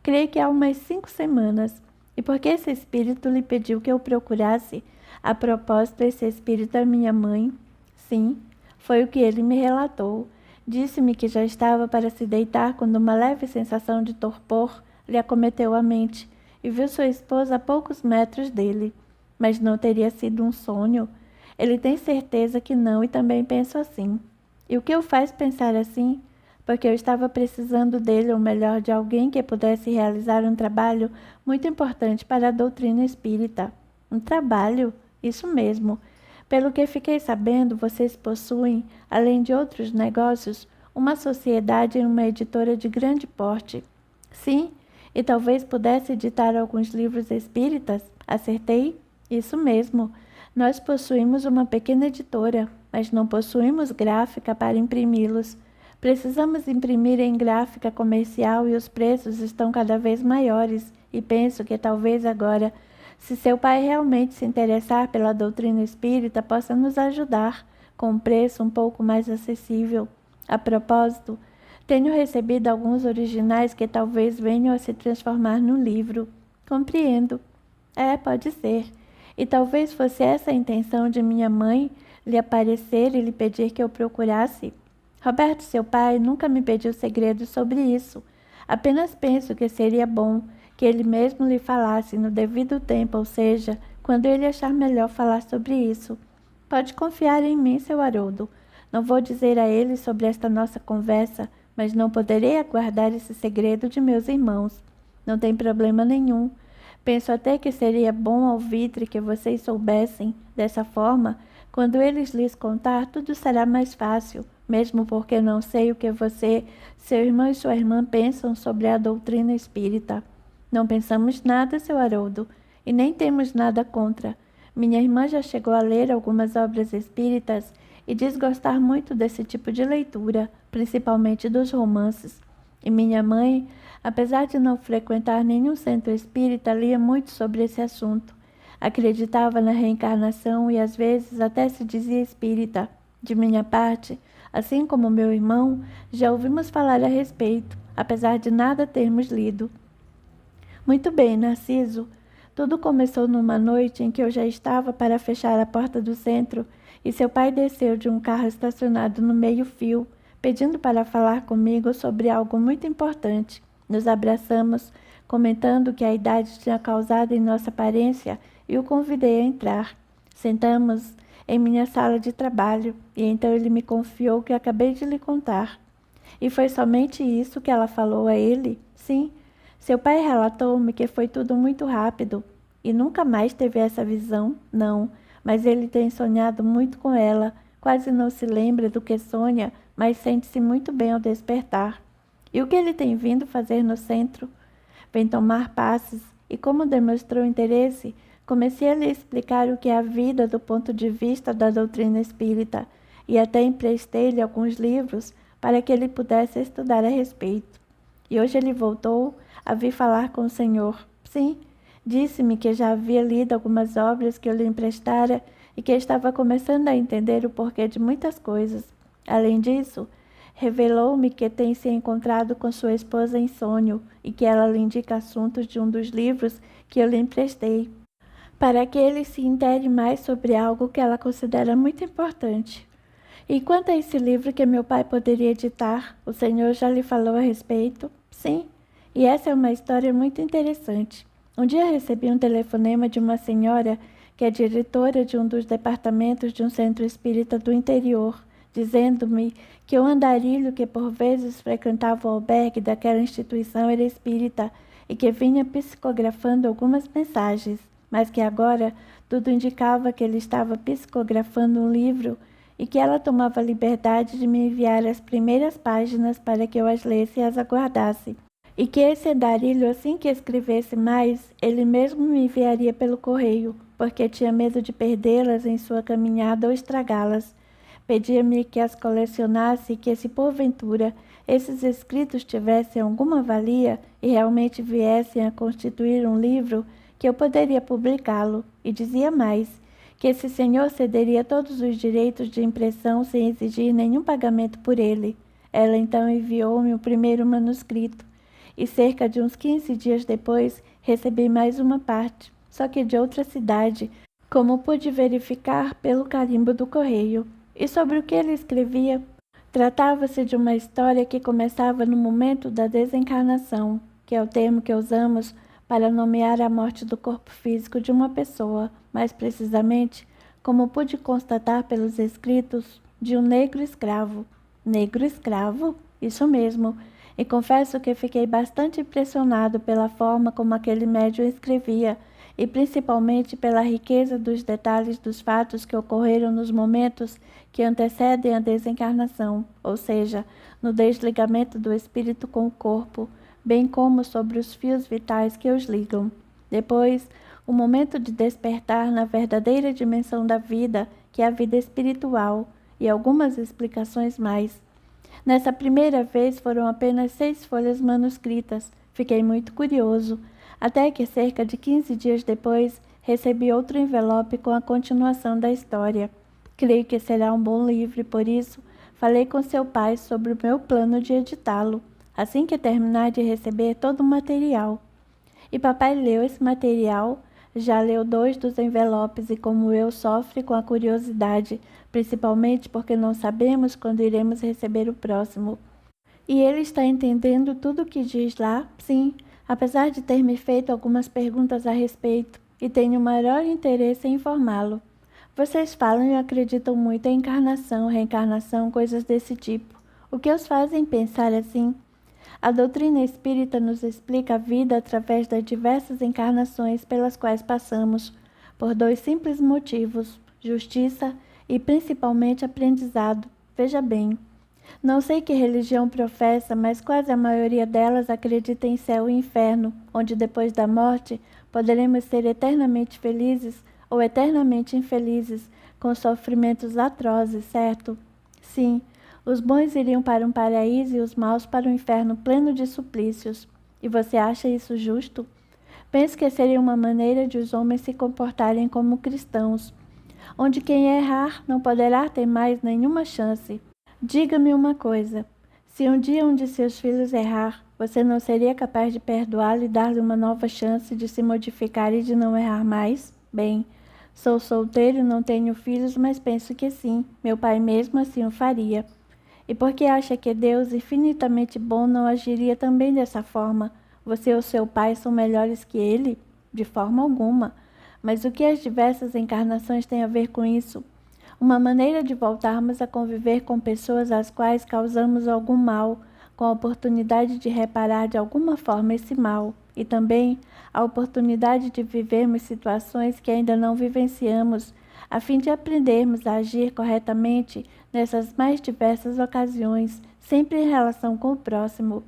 Creio que há umas 5 semanas. E por que esse espírito lhe pediu que eu procurasse? A propósito, esse espírito é minha mãe? Sim, foi o que ele me relatou. Disse-me que já estava para se deitar quando uma leve sensação de torpor lhe acometeu a mente e viu sua esposa a poucos metros dele. Mas não teria sido um sonho? Ele tem certeza que não e também penso assim. E o que o faz pensar assim? Porque eu estava precisando dele, ou melhor, de alguém que pudesse realizar um trabalho muito importante para a doutrina espírita. Um trabalho? Isso mesmo. Pelo que fiquei sabendo, vocês possuem, além de outros negócios, uma sociedade em uma editora de grande porte. Sim, e talvez pudesse editar alguns livros espíritas? Acertei? Isso mesmo. Nós possuímos uma pequena editora, mas não possuímos gráfica para imprimi-los. Precisamos imprimir em gráfica comercial e os preços estão cada vez maiores, e penso que talvez agora, se seu pai realmente se interessar pela doutrina espírita, possa nos ajudar com um preço um pouco mais acessível. A propósito, tenho recebido alguns originais que talvez venham a se transformar num livro. Compreendo. Pode ser. E talvez fosse essa a intenção de minha mãe, lhe aparecer e lhe pedir que eu procurasse. Roberto, seu pai, nunca me pediu segredos sobre isso. Apenas penso que seria bom que ele mesmo lhe falasse no devido tempo, ou seja, quando ele achar melhor falar sobre isso. Pode confiar em mim, seu Haroldo. Não vou dizer a ele sobre esta nossa conversa, mas não poderei aguardar esse segredo de meus irmãos. Não tem problema nenhum. Penso até que seria bom ao alvitre que vocês soubessem. Dessa forma, quando eles lhes contar, tudo será mais fácil, mesmo porque não sei o que você, seu irmão e sua irmã pensam sobre a doutrina espírita. Não pensamos nada, seu Haroldo, e nem temos nada contra. Minha irmã já chegou a ler algumas obras espíritas e diz gostar muito desse tipo de leitura, principalmente dos romances. E minha mãe, apesar de não frequentar nenhum centro espírita, lia muito sobre esse assunto. Acreditava na reencarnação e às vezes até se dizia espírita. De minha parte, assim como meu irmão, já ouvimos falar a respeito, apesar de nada termos lido. Muito bem, Narciso. Tudo começou numa noite em que eu já estava para fechar a porta do centro e seu pai desceu de um carro estacionado no meio-fio, pedindo para falar comigo sobre algo muito importante. Nos abraçamos, comentando que a idade tinha causado em nossa aparência e o convidei a entrar. Sentamos em minha sala de trabalho e então ele me confiou o que acabei de lhe contar. E foi somente isso que ela falou a ele? Sim. Seu pai relatou-me que foi tudo muito rápido e nunca mais teve essa visão, não, mas ele tem sonhado muito com ela, quase não se lembra do que sonha, mas sente-se muito bem ao despertar. E o que ele tem vindo fazer no centro? Vem tomar passes e, como demonstrou interesse, comecei a lhe explicar o que é a vida do ponto de vista da doutrina espírita e até emprestei-lhe alguns livros para que ele pudesse estudar a respeito. E hoje ele voltou a vir falar com o senhor. Sim, disse-me que já havia lido algumas obras que eu lhe emprestara e que estava começando a entender o porquê de muitas coisas. Além disso, revelou-me que tem se encontrado com sua esposa em sonho e que ela lhe indica assuntos de um dos livros que eu lhe emprestei, para que ele se intere mais sobre algo que ela considera muito importante. E quanto a esse livro que meu pai poderia editar, o senhor já lhe falou a respeito? Sim, e essa é uma história muito interessante. Um dia recebi um telefonema de uma senhora que é diretora de um dos departamentos de um centro espírita do interior, dizendo-me que o andarilho que por vezes frequentava o albergue daquela instituição era espírita e que vinha psicografando algumas mensagens, mas que agora tudo indicava que ele estava psicografando um livro e que ela tomava a liberdade de me enviar as primeiras páginas para que eu as lesse e as aguardasse. E que esse andarilho, assim que escrevesse mais, ele mesmo me enviaria pelo correio, porque tinha medo de perdê-las em sua caminhada ou estragá-las. Pedia-me que as colecionasse e que, se porventura esses escritos tivessem alguma valia e realmente viessem a constituir um livro, que eu poderia publicá-lo. E dizia mais, que esse senhor cederia todos os direitos de impressão sem exigir nenhum pagamento por ele. Ela então enviou-me o primeiro manuscrito, e cerca de uns 15 dias depois recebi mais uma parte, só que de outra cidade, como pude verificar pelo carimbo do correio. E sobre o que ele escrevia? Tratava-se de uma história que começava no momento da desencarnação, que é o termo que usamos para nomear a morte do corpo físico de uma pessoa, mais precisamente, como pude constatar pelos escritos, de um negro escravo. Negro escravo? Isso mesmo. E confesso que fiquei bastante impressionado pela forma como aquele médium escrevia, e principalmente pela riqueza dos detalhes dos fatos que ocorreram nos momentos que antecedem a desencarnação, ou seja, no desligamento do espírito com o corpo, bem como sobre os fios vitais que os ligam. Depois, o momento de despertar na verdadeira dimensão da vida, que é a vida espiritual, e algumas explicações mais. Nessa primeira vez foram apenas 6 folhas manuscritas. Fiquei muito curioso, até que cerca de 15 dias depois recebi outro envelope com a continuação da história. Creio que será um bom livro e por isso falei com seu pai sobre o meu plano de editá-lo, assim que terminar de receber todo o material. E papai leu esse material, já leu 2 dos envelopes e, como eu, sofre com a curiosidade, principalmente porque não sabemos quando iremos receber o próximo. E ele está entendendo tudo o que diz lá? Sim, apesar de ter me feito algumas perguntas a respeito e tenho maior interesse em informá-lo. Vocês falam e acreditam muito em encarnação, reencarnação, coisas desse tipo. O que os fazem pensar assim? A doutrina espírita nos explica a vida através das diversas encarnações pelas quais passamos, por dois simples motivos: justiça e principalmente aprendizado. Veja bem, não sei que religião professa, mas quase a maioria delas acredita em céu e inferno, onde depois da morte poderemos ser eternamente felizes ou eternamente infelizes, com sofrimentos atrozes, certo? Sim, os bons iriam para um paraíso e os maus para um inferno pleno de suplícios. E você acha isso justo? Penso que seria uma maneira de os homens se comportarem como cristãos, onde quem errar não poderá ter mais nenhuma chance. Diga-me uma coisa: se um dia um de seus filhos errar, você não seria capaz de perdoá-lo e dar-lhe uma nova chance de se modificar e de não errar mais? Bem, sou solteiro e não tenho filhos, mas penso que sim, meu pai mesmo assim o faria. E por que acha que Deus, infinitamente bom, não agiria também dessa forma? Você ou seu pai são melhores que ele? De forma alguma. Mas o que as diversas encarnações têm a ver com isso? Uma maneira de voltarmos a conviver com pessoas às quais causamos algum mal, com a oportunidade de reparar de alguma forma esse mal, e também a oportunidade de vivermos situações que ainda não vivenciamos, a fim de aprendermos a agir corretamente nessas mais diversas ocasiões, sempre em relação com o próximo.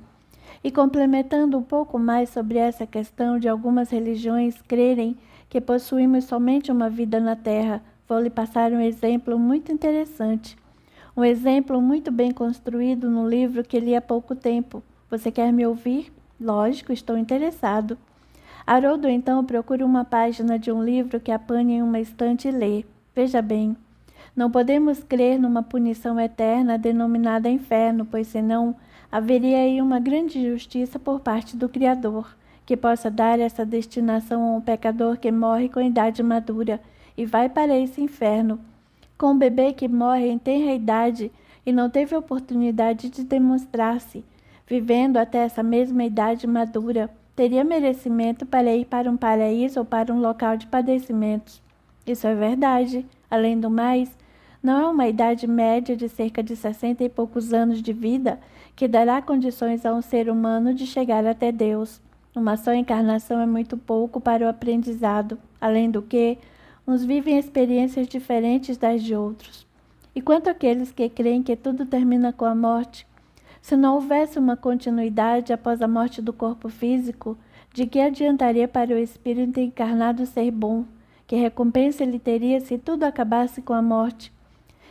E complementando um pouco mais sobre essa questão de algumas religiões crerem que possuímos somente uma vida na Terra, vou lhe passar um exemplo muito interessante. Um exemplo muito bem construído no livro que li há pouco tempo. Você quer me ouvir? Lógico, estou interessado. Haroldo então procura uma página de um livro que apanha em uma estante e lê. Veja bem, não podemos crer numa punição eterna denominada inferno, pois senão haveria aí uma grande injustiça por parte do Criador, que possa dar essa destinação a um pecador que morre com idade madura e vai para esse inferno, com um bebê que morre em tenra idade e não teve oportunidade de demonstrar-se, vivendo até essa mesma idade madura, teria merecimento para ir para um paraíso ou para um local de padecimentos. Isso é verdade. Além do mais, não é uma idade média de cerca de 60 e poucos anos de vida que dará condições a um ser humano de chegar até Deus. Uma só encarnação é muito pouco para o aprendizado, além do que, uns vivem experiências diferentes das de outros. E quanto àqueles que creem que tudo termina com a morte, se não houvesse uma continuidade após a morte do corpo físico, de que adiantaria para o espírito encarnado ser bom? Que recompensa ele teria se tudo acabasse com a morte?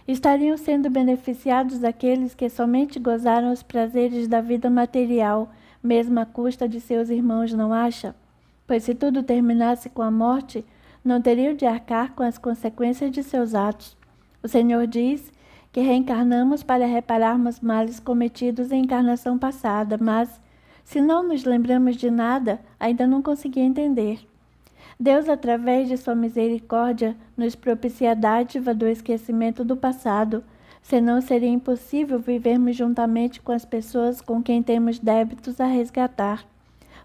Estariam sendo beneficiados aqueles que somente gozaram os prazeres da vida material, mesmo à custa de seus irmãos, não acha? Pois se tudo terminasse com a morte, não teriam de arcar com as consequências de seus atos. O Senhor diz que reencarnamos para repararmos males cometidos em encarnação passada, mas, se não nos lembramos de nada, ainda não consegui entender. Deus, através de sua misericórdia, nos propicia a dádiva do esquecimento do passado, senão seria impossível vivermos juntamente com as pessoas com quem temos débitos a resgatar.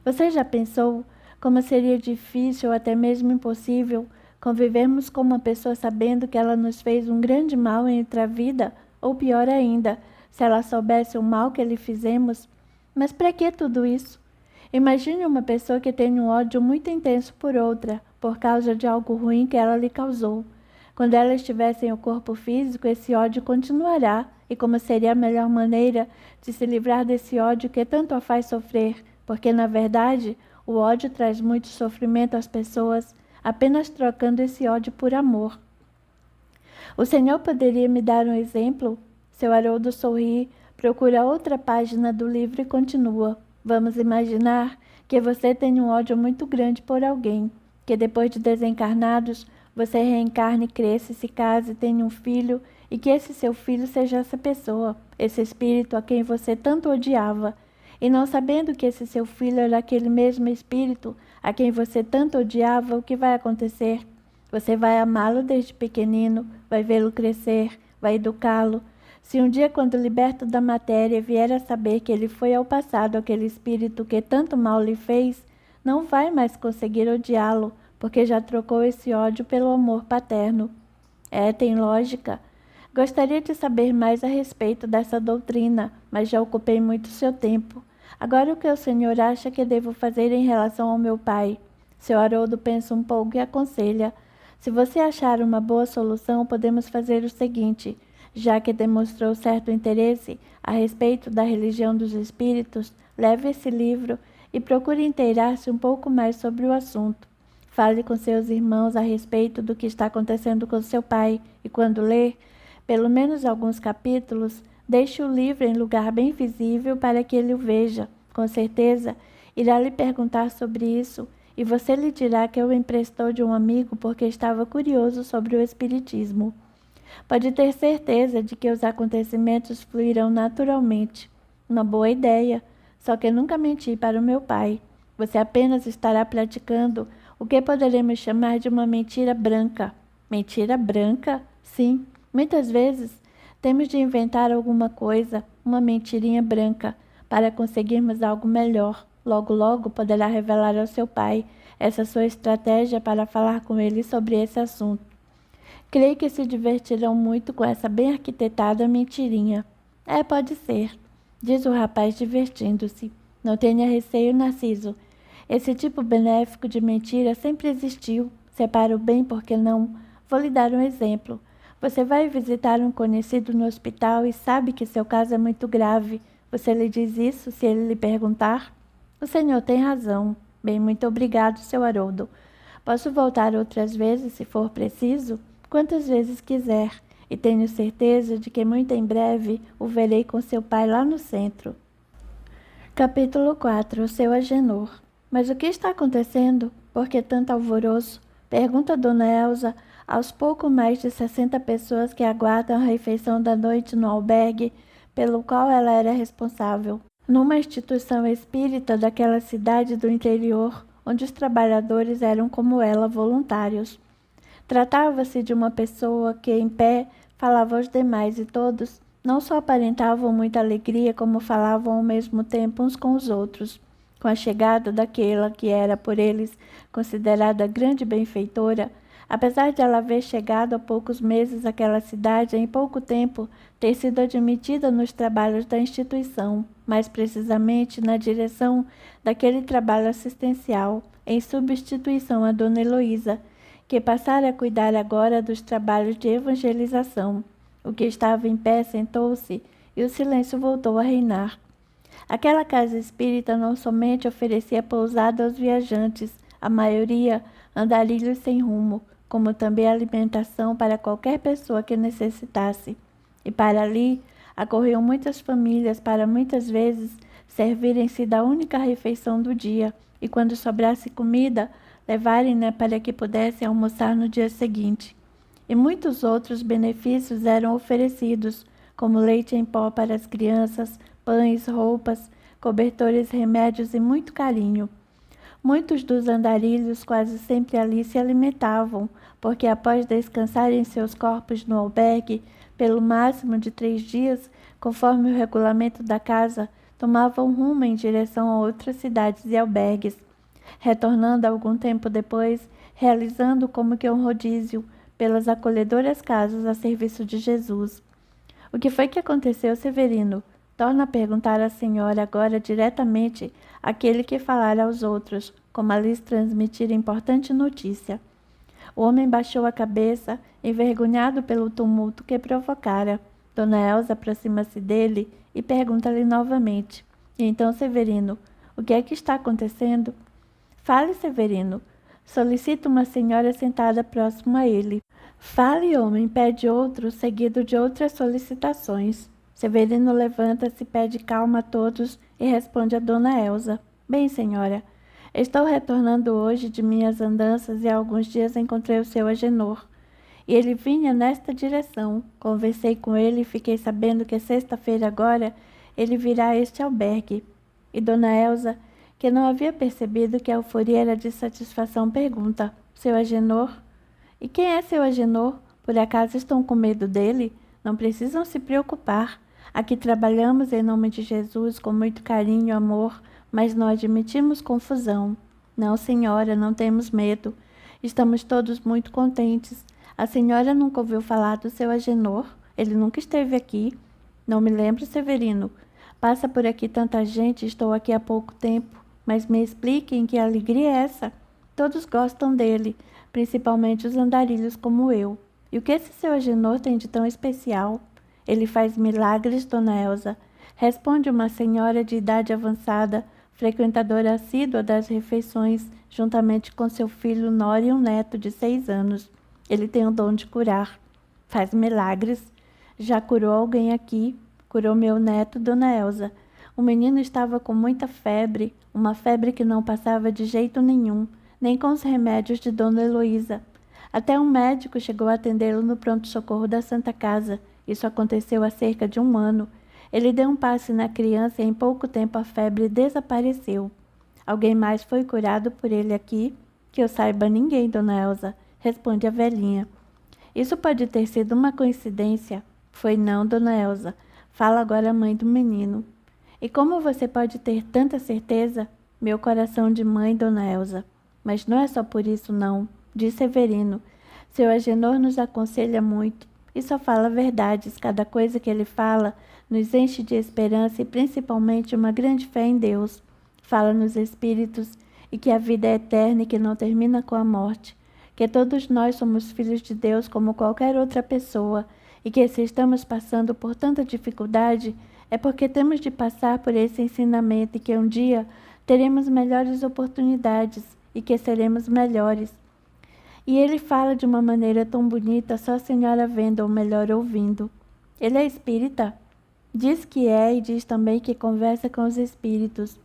Você já pensou como seria difícil ou até mesmo impossível convivermos com uma pessoa sabendo que ela nos fez um grande mal em outra vida, ou pior ainda, se ela soubesse o mal que lhe fizemos? Mas para que tudo isso? Imagine uma pessoa que tem um ódio muito intenso por outra, por causa de algo ruim que ela lhe causou. Quando ela estiver sem o corpo físico, esse ódio continuará, e como seria a melhor maneira de se livrar desse ódio que tanto a faz sofrer? Porque, na verdade, o ódio traz muito sofrimento às pessoas, apenas trocando esse ódio por amor. O Senhor poderia me dar um exemplo? Seu Haroldo sorri, procura outra página do livro e continua. Vamos imaginar que você tem um ódio muito grande por alguém, que depois de desencarnados, você reencarne, cresça, se case, tenha um filho, e que esse seu filho seja essa pessoa, esse espírito a quem você tanto odiava. E não sabendo que esse seu filho era aquele mesmo espírito a quem você tanto odiava, o que vai acontecer? Você vai amá-lo desde pequenino, vai vê-lo crescer, vai educá-lo. Se um dia, quando liberto da matéria, vier a saber que ele foi ao passado aquele espírito que tanto mal lhe fez, não vai mais conseguir odiá-lo, porque já trocou esse ódio pelo amor paterno. Tem lógica. Gostaria de saber mais a respeito dessa doutrina, mas já ocupei muito seu tempo. Agora o que o senhor acha que devo fazer em relação ao meu pai? Seu Haroldo pensa um pouco e aconselha. Se você achar uma boa solução, podemos fazer o seguinte. Já que demonstrou certo interesse a respeito da religião dos espíritos, leve esse livro e procure inteirar-se um pouco mais sobre o assunto. Fale com seus irmãos a respeito do que está acontecendo com seu pai e, quando ler, pelo menos alguns capítulos, deixe o livro em lugar bem visível para que ele o veja. Com certeza, irá lhe perguntar sobre isso e você lhe dirá que o emprestou de um amigo porque estava curioso sobre o espiritismo. Pode ter certeza de que os acontecimentos fluirão naturalmente. Uma boa ideia, só que nunca menti para o meu pai. Você apenas estará praticando o que poderemos chamar de uma mentira branca. Mentira branca? Sim, muitas vezes temos de inventar alguma coisa, uma mentirinha branca, para conseguirmos algo melhor. Logo, logo poderá revelar ao seu pai essa sua estratégia para falar com ele sobre esse assunto. Creio que se divertirão muito com essa bem arquitetada mentirinha. Pode ser, diz o rapaz divertindo-se. Não tenha receio, Narciso. Esse tipo benéfico de mentira sempre existiu. Separa o bem, por que não? Vou lhe dar um exemplo. Você vai visitar um conhecido no hospital e sabe que seu caso é muito grave. Você lhe diz isso se ele lhe perguntar? O senhor tem razão. Bem, muito obrigado, seu Haroldo. Posso voltar outras vezes, se for preciso? Quantas vezes quiser, e tenho certeza de que muito em breve o verei com seu pai lá no centro. Capítulo 4. O seu Agenor. Mas o que está acontecendo? Por que tanto alvoroço? Pergunta Dona Elsa aos pouco mais de 60 pessoas que aguardam a refeição da noite no albergue pelo qual ela era responsável, numa instituição espírita daquela cidade do interior, onde os trabalhadores eram como ela, voluntários. Tratava-se de uma pessoa que, em pé, falava aos demais e todos não só aparentavam muita alegria, como falavam ao mesmo tempo uns com os outros. Com a chegada daquela que era por eles considerada grande benfeitora, apesar de ela haver chegado há poucos meses àquela cidade, em pouco tempo ter sido admitida nos trabalhos da instituição, mais precisamente na direção daquele trabalho assistencial, em substituição a Dona Heloísa, que passara a cuidar agora dos trabalhos de evangelização. O que estava em pé sentou-se e o silêncio voltou a reinar. Aquela casa espírita não somente oferecia pousada aos viajantes, a maioria andarilhos sem rumo, como também alimentação para qualquer pessoa que necessitasse. E para ali acorriam muitas famílias para muitas vezes servirem-se da única refeição do dia, e quando sobrasse comida, levarem-na para que pudessem almoçar no dia seguinte. E muitos outros benefícios eram oferecidos, como leite em pó para as crianças, pães, roupas, cobertores, remédios e muito carinho. Muitos dos andarilhos quase sempre ali se alimentavam, porque após descansarem seus corpos no albergue, pelo máximo de 3 dias, conforme o regulamento da casa, tomavam rumo em direção a outras cidades e albergues, retornando algum tempo depois, realizando como que um rodízio pelas acolhedoras casas a serviço de Jesus. O que foi que aconteceu, Severino? Torna a perguntar à senhora agora diretamente aquele que falara aos outros, como a lhes transmitir importante notícia. O homem baixou a cabeça, envergonhado pelo tumulto que provocara. Dona Elsa aproxima-se dele e pergunta-lhe novamente. E então, Severino, o que é que está acontecendo? Fale, Severino. Solicita uma senhora sentada próximo a ele. Fale, homem, pede outro, seguido de outras solicitações. Severino levanta-se, pede calma a todos e responde a Dona Elsa. Bem, senhora, estou retornando hoje de minhas andanças e há alguns dias encontrei o seu Agenor. E ele vinha nesta direção. Conversei com ele e fiquei sabendo que sexta-feira agora ele virá a este albergue. E Dona Elsa, que não havia percebido que a euforia era de satisfação, pergunta, seu Agenor? E quem é seu Agenor? Por acaso estão com medo dele? Não precisam se preocupar. Aqui trabalhamos em nome de Jesus com muito carinho e amor, mas não admitimos confusão. Não, senhora, não temos medo. Estamos todos muito contentes. A senhora nunca ouviu falar do seu Agenor? Ele nunca esteve aqui. Não me lembro, Severino. Passa por aqui tanta gente, estou aqui há pouco tempo. Mas me expliquem que alegria é essa? Todos gostam dele, principalmente os andarilhos como eu. E o que esse seu Agenor tem de tão especial? Ele faz milagres, dona Elsa. Responde uma senhora de idade avançada, frequentadora assídua das refeições, juntamente com seu filho Nora e um neto de 6 anos. Ele tem o dom de curar. Faz milagres. Já curou alguém aqui. Curou meu neto, dona Elsa. O menino estava com muita febre, uma febre que não passava de jeito nenhum, nem com os remédios de dona Heloísa. Até um médico chegou a atendê-lo no pronto-socorro da Santa Casa. Isso aconteceu há cerca de 1 ano. Ele deu um passe na criança e em pouco tempo a febre desapareceu. Alguém mais foi curado por ele aqui? Que eu saiba, ninguém, dona Elsa, responde a velhinha. Isso pode ter sido uma coincidência. Foi não, dona Elsa. Fala agora a mãe do menino. E como você pode ter tanta certeza? Meu coração de mãe, dona Elsa. Mas não é só por isso, não, disse Severino. Seu Agenor nos aconselha muito e só fala verdades. Cada coisa que ele fala nos enche de esperança e principalmente uma grande fé em Deus. Fala nos espíritos e que a vida é eterna e que não termina com a morte. Que todos nós somos filhos de Deus como qualquer outra pessoa e que se estamos passando por tanta dificuldade é porque temos de passar por esse ensinamento e que um dia teremos melhores oportunidades e que seremos melhores. E ele fala de uma maneira tão bonita, só a senhora vendo ou melhor ouvindo. Ele é espírita? Diz que é e diz também que conversa com os espíritos.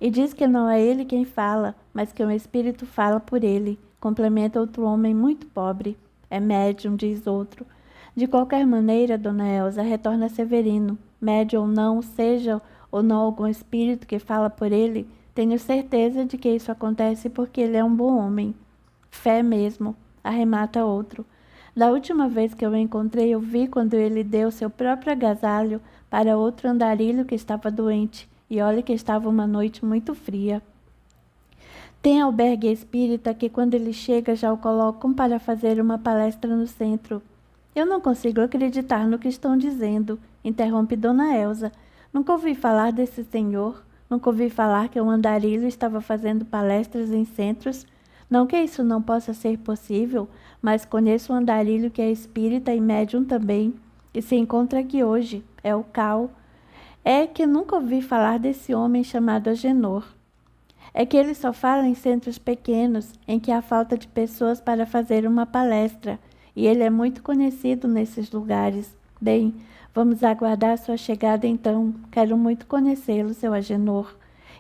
E diz que não é ele quem fala, mas que um espírito fala por ele, complementa outro homem muito pobre. É médium, diz outro. De qualquer maneira, dona Elsa, retorna Severino. Médium ou não, seja ou não algum espírito que fala por ele, tenho certeza de que isso acontece porque ele é um bom homem. Fé mesmo, arremata outro. Da última vez que eu o encontrei, eu vi quando ele deu seu próprio agasalho para outro andarilho que estava doente, e olha que estava uma noite muito fria. Tem albergue espírita que quando ele chega já o colocam para fazer uma palestra no centro. Eu não consigo acreditar no que estão dizendo, interrompe dona Elsa. Nunca ouvi falar desse senhor, nunca ouvi falar que um andarilho estava fazendo palestras em centros. Não que isso não possa ser possível, mas conheço um andarilho que é espírita e médium também, e se encontra aqui hoje, é o Cal. É que nunca ouvi falar desse homem chamado Agenor. É que ele só fala em centros pequenos, em que há falta de pessoas para fazer uma palestra, e ele é muito conhecido nesses lugares. Bem, vamos aguardar sua chegada então. Quero muito conhecê-lo, seu Agenor.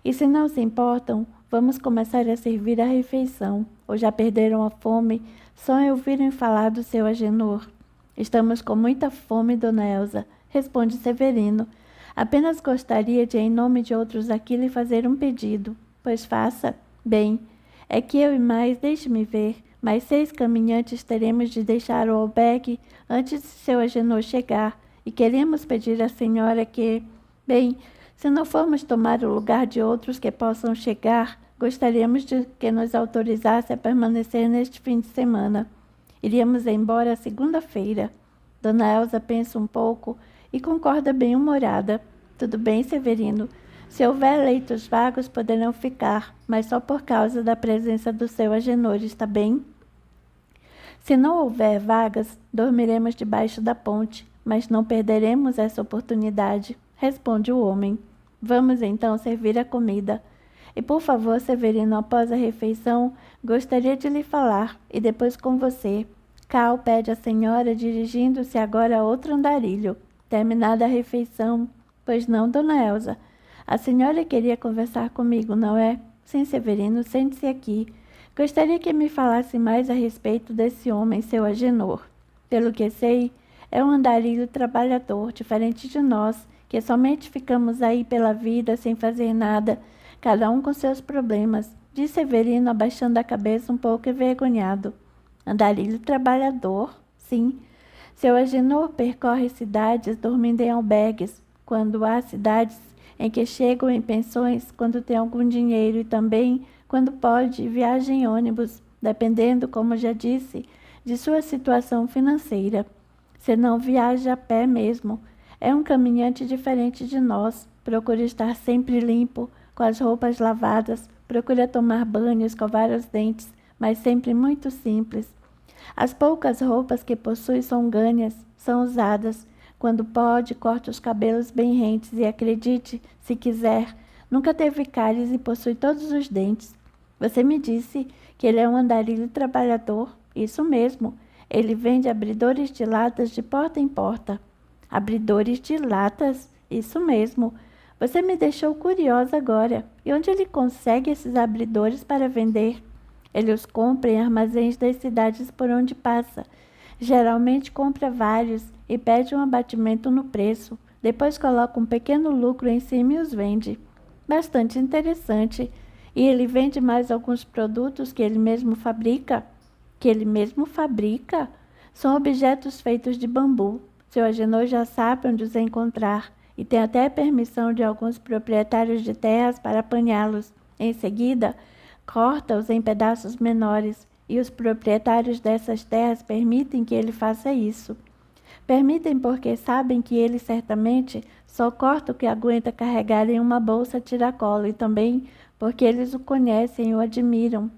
E se não se importam, vamos começar a servir a refeição. Ou já perderam a fome? Só ouviram falar do seu Agenor. Estamos com muita fome, dona Elsa, responde Severino. Apenas gostaria de, em nome de outros aqui, lhe fazer um pedido. Pois faça. Bem, é que eu e deixe-me ver, mais 6 caminhantes teremos de deixar o albergue antes de seu Agenor chegar, e queremos pedir à senhora que, bem, se não formos tomar o lugar de outros que possam chegar, gostaríamos de que nos autorizasse a permanecer neste fim de semana. Iríamos embora segunda-feira. Dona Elsa pensa um pouco e concorda bem-humorada. Tudo bem, Severino. Se houver leitos vagos, poderão ficar, mas só por causa da presença do seu Agenor, está bem? Se não houver vagas, dormiremos debaixo da ponte, mas não perderemos essa oportunidade, responde o homem. Vamos então servir a comida. E por favor, Severino, após a refeição, gostaria de lhe falar, e depois com você. Cal pede à senhora, dirigindo-se agora a outro andarilho. Terminada a refeição. Pois não, dona Elsa. A senhora queria conversar comigo, não é? Sim, Severino, sente-se aqui. Gostaria que me falasse mais a respeito desse homem, seu Agenor. Pelo que sei, é um andarilho trabalhador, diferente de nós, que somente ficamos aí pela vida sem fazer nada, cada um com seus problemas, disse Severino, abaixando a cabeça um pouco envergonhado. Andarilho trabalhador? Sim. Seu Agenor percorre cidades dormindo em albergues, quando há cidades em que chegam em pensões quando tem algum dinheiro e também, quando pode, viaja em ônibus, dependendo, como já disse, de sua situação financeira. Se não viaja a pé mesmo, é um caminhante diferente de nós, procura estar sempre limpo, com as roupas lavadas, procura tomar banho, escovar os dentes, mas sempre muito simples. As poucas roupas que possui são ganhas, são usadas. Quando pode, corta os cabelos bem rentes e acredite, se quiser, nunca teve cáries e possui todos os dentes. Você me disse que ele é um andarilho trabalhador. Isso mesmo. Ele vende abridores de latas de porta em porta. Abridores de latas? Isso mesmo. Você me deixou curiosa agora. E onde ele consegue esses abridores para vender? Ele os compra em armazéns das cidades por onde passa. Geralmente compra vários e pede um abatimento no preço. Depois coloca um pequeno lucro em cima e os vende. Bastante interessante. E ele vende mais alguns produtos que ele mesmo fabrica? Que ele mesmo fabrica? São objetos feitos de bambu. Seu Agenor já sabe onde os encontrar e tem até permissão de alguns proprietários de terras para apanhá-los. Em seguida, corta-os em pedaços menores e os proprietários dessas terras permitem que ele faça isso. Permitem porque sabem que ele certamente só corta o que aguenta carregar em uma bolsa tiracolo e também porque eles o conhecem e o admiram.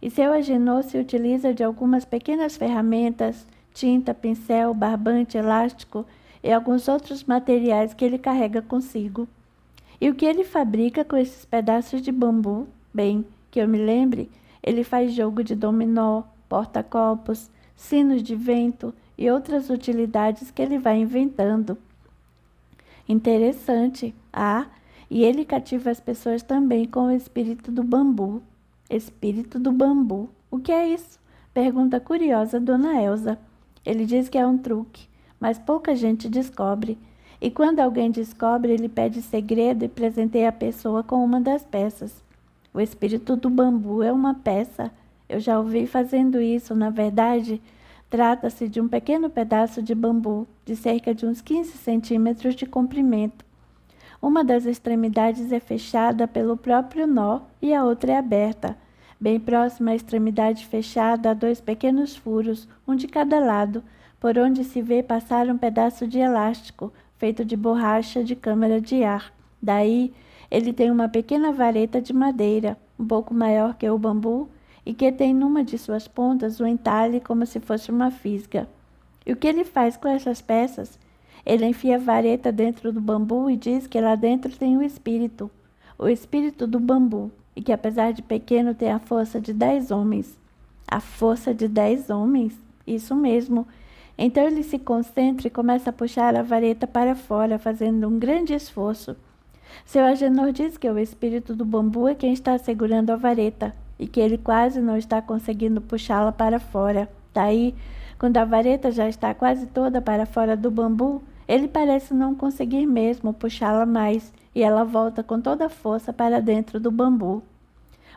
E seu Agenor se utiliza de algumas pequenas ferramentas, tinta, pincel, barbante, elástico e alguns outros materiais que ele carrega consigo. E o que ele fabrica com esses pedaços de bambu? Bem, que eu me lembre, ele faz jogo de dominó, porta-copos, sinos de vento e outras utilidades que ele vai inventando. Interessante. E ele cativa as pessoas também com o espírito do bambu. Espírito do bambu. O que é isso? Pergunta curiosa Dona Elsa. Ele diz que é um truque, mas pouca gente descobre. E quando alguém descobre, ele pede segredo e presenteia a pessoa com uma das peças. O espírito do bambu é uma peça. Eu já ouvi fazendo isso. Na verdade, trata-se de um pequeno pedaço de bambu, de cerca de uns 15 centímetros de comprimento. Uma das extremidades é fechada pelo próprio nó e a outra é aberta. Bem próxima à extremidade fechada há 2 pequenos furos, um de cada lado, por onde se vê passar um pedaço de elástico, feito de borracha de câmara de ar. Daí, ele tem uma pequena vareta de madeira, um pouco maior que o bambu, e que tem numa de suas pontas um entalhe como se fosse uma fisga. E o que ele faz com essas peças? Ele enfia a vareta dentro do bambu e diz que lá dentro tem o espírito do bambu, e que apesar de pequeno tem a força de 10 homens. A força de 10 homens? Isso mesmo. Então ele se concentra e começa a puxar a vareta para fora, fazendo um grande esforço. Seu Agenor diz que o espírito do bambu é quem está segurando a vareta e que ele quase não está conseguindo puxá-la para fora. Daí, quando a vareta já está quase toda para fora do bambu, ele parece não conseguir mesmo puxá-la mais e ela volta com toda a força para dentro do bambu.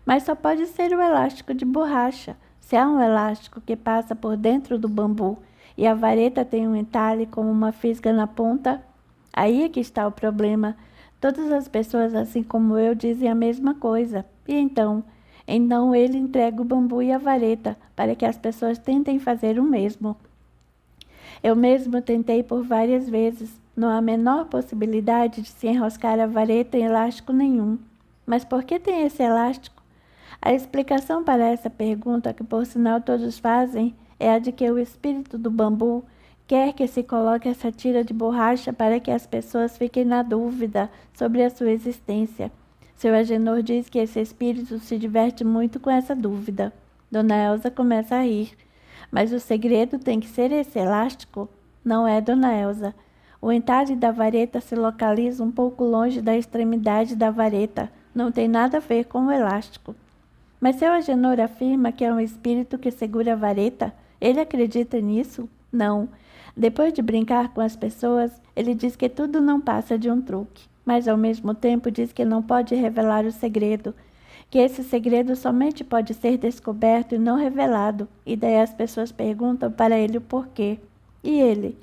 Mas só pode ser o elástico de borracha. Se há um elástico que passa por dentro do bambu e a vareta tem um entalhe como uma fisga na ponta, aí é que está o problema. Todas as pessoas, assim como eu, dizem a mesma coisa. E então ele entrega o bambu e a vareta para que as pessoas tentem fazer o mesmo. Eu mesmo tentei por várias vezes. Não há a menor possibilidade de se enroscar a vareta em elástico nenhum. Mas por que tem esse elástico? A explicação para essa pergunta, que por sinal todos fazem, é a de que o espírito do bambu quer que se coloque essa tira de borracha para que as pessoas fiquem na dúvida sobre a sua existência. Seu Agenor diz que esse espírito se diverte muito com essa dúvida. Dona Elsa começa a rir. Mas o segredo tem que ser esse elástico? Não é, Dona Elsa. O entalhe da vareta se localiza um pouco longe da extremidade da vareta. Não tem nada a ver com o elástico. Mas seu Agenor afirma que é um espírito que segura a vareta. Ele acredita nisso? Não. Depois de brincar com as pessoas, ele diz que tudo não passa de um truque. Mas ao mesmo tempo diz que não pode revelar o segredo. Que esse segredo somente pode ser descoberto e não revelado. E daí as pessoas perguntam para ele o porquê. E ele?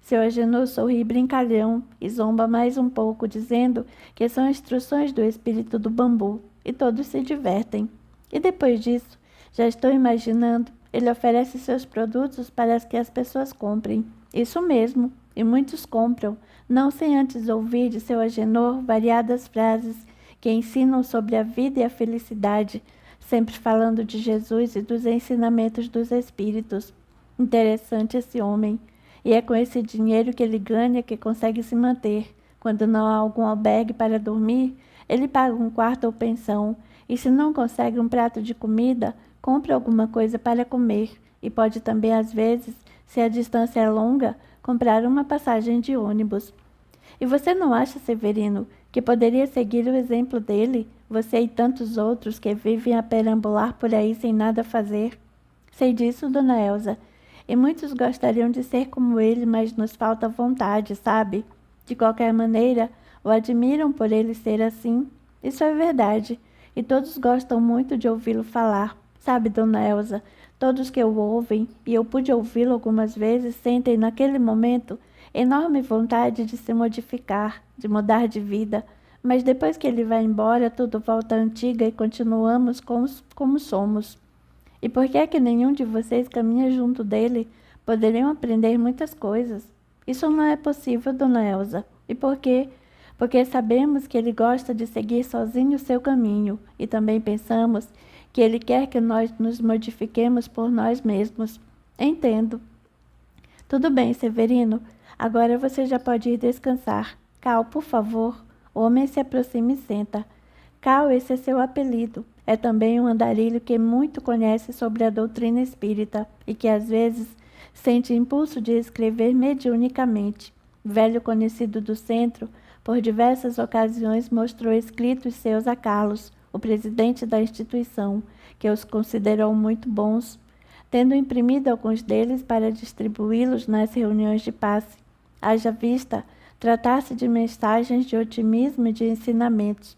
Seu Agenor sorri brincalhão e zomba mais um pouco, dizendo que são instruções do espírito do bambu, e todos se divertem. E depois disso, já estou imaginando, ele oferece seus produtos para que as pessoas comprem. Isso mesmo, e muitos compram, não sem antes ouvir de seu Agenor variadas frases que ensinam sobre a vida e a felicidade, sempre falando de Jesus e dos ensinamentos dos espíritos. Interessante esse homem. E é com esse dinheiro que ele ganha que consegue se manter. Quando não há algum albergue para dormir, ele paga um quarto ou pensão, e se não consegue um prato de comida, compra alguma coisa para comer, e pode também, às vezes, se a distância é longa, comprar uma passagem de ônibus. E você não acha, Severino, que poderia seguir o exemplo dele, você e tantos outros que vivem a perambular por aí sem nada fazer? Sei disso, dona Elsa, e muitos gostariam de ser como ele, mas nos falta vontade, sabe? De qualquer maneira, o admiram por ele ser assim. Isso é verdade, e todos gostam muito de ouvi-lo falar. Sabe, dona Elsa, todos que o ouvem, e eu pude ouvi-lo algumas vezes, sentem naquele momento enorme vontade de se modificar, de mudar de vida, mas depois que ele vai embora, tudo volta à antiga e continuamos como somos. E por que é que nenhum de vocês caminha junto dele? Poderiam aprender muitas coisas. Isso não é possível, dona Elsa. E por quê? Porque sabemos que ele gosta de seguir sozinho o seu caminho, e também pensamos que ele quer que nós nos modifiquemos por nós mesmos. Entendo. Tudo bem, Severino. Agora você já pode ir descansar. Cal, por favor. O homem se aproxima e senta. Cal, esse é seu apelido. É também um andarilho que muito conhece sobre a doutrina espírita e que às vezes sente impulso de escrever mediunicamente. Velho conhecido do centro, por diversas ocasiões mostrou escritos seus a Carlos, o presidente da instituição, que os considerou muito bons, tendo imprimido alguns deles para distribuí-los nas reuniões de passe. Haja vista tratar-se de mensagens de otimismo e de ensinamentos.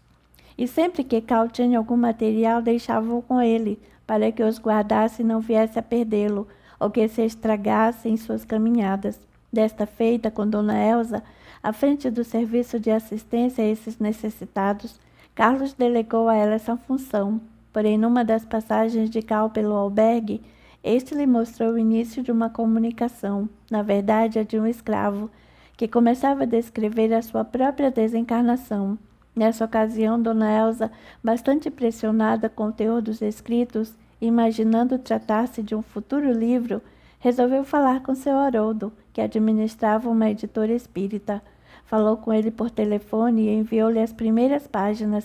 E sempre que Cal tinha algum material, deixava-o com ele, para que os guardasse e não viesse a perdê-lo, ou que se estragasse em suas caminhadas. Desta feita, com dona Elsa, à frente do serviço de assistência a esses necessitados, Carlos delegou a ela essa função. Porém, numa das passagens de Cal pelo albergue, este lhe mostrou o início de uma comunicação, na verdade a de um escravo, que começava a descrever a sua própria desencarnação. Nessa ocasião, dona Elsa, bastante pressionada com o teor dos escritos, imaginando tratar-se de um futuro livro, resolveu falar com seu Haroldo, que administrava uma editora espírita. Falou com ele por telefone e enviou-lhe as primeiras páginas,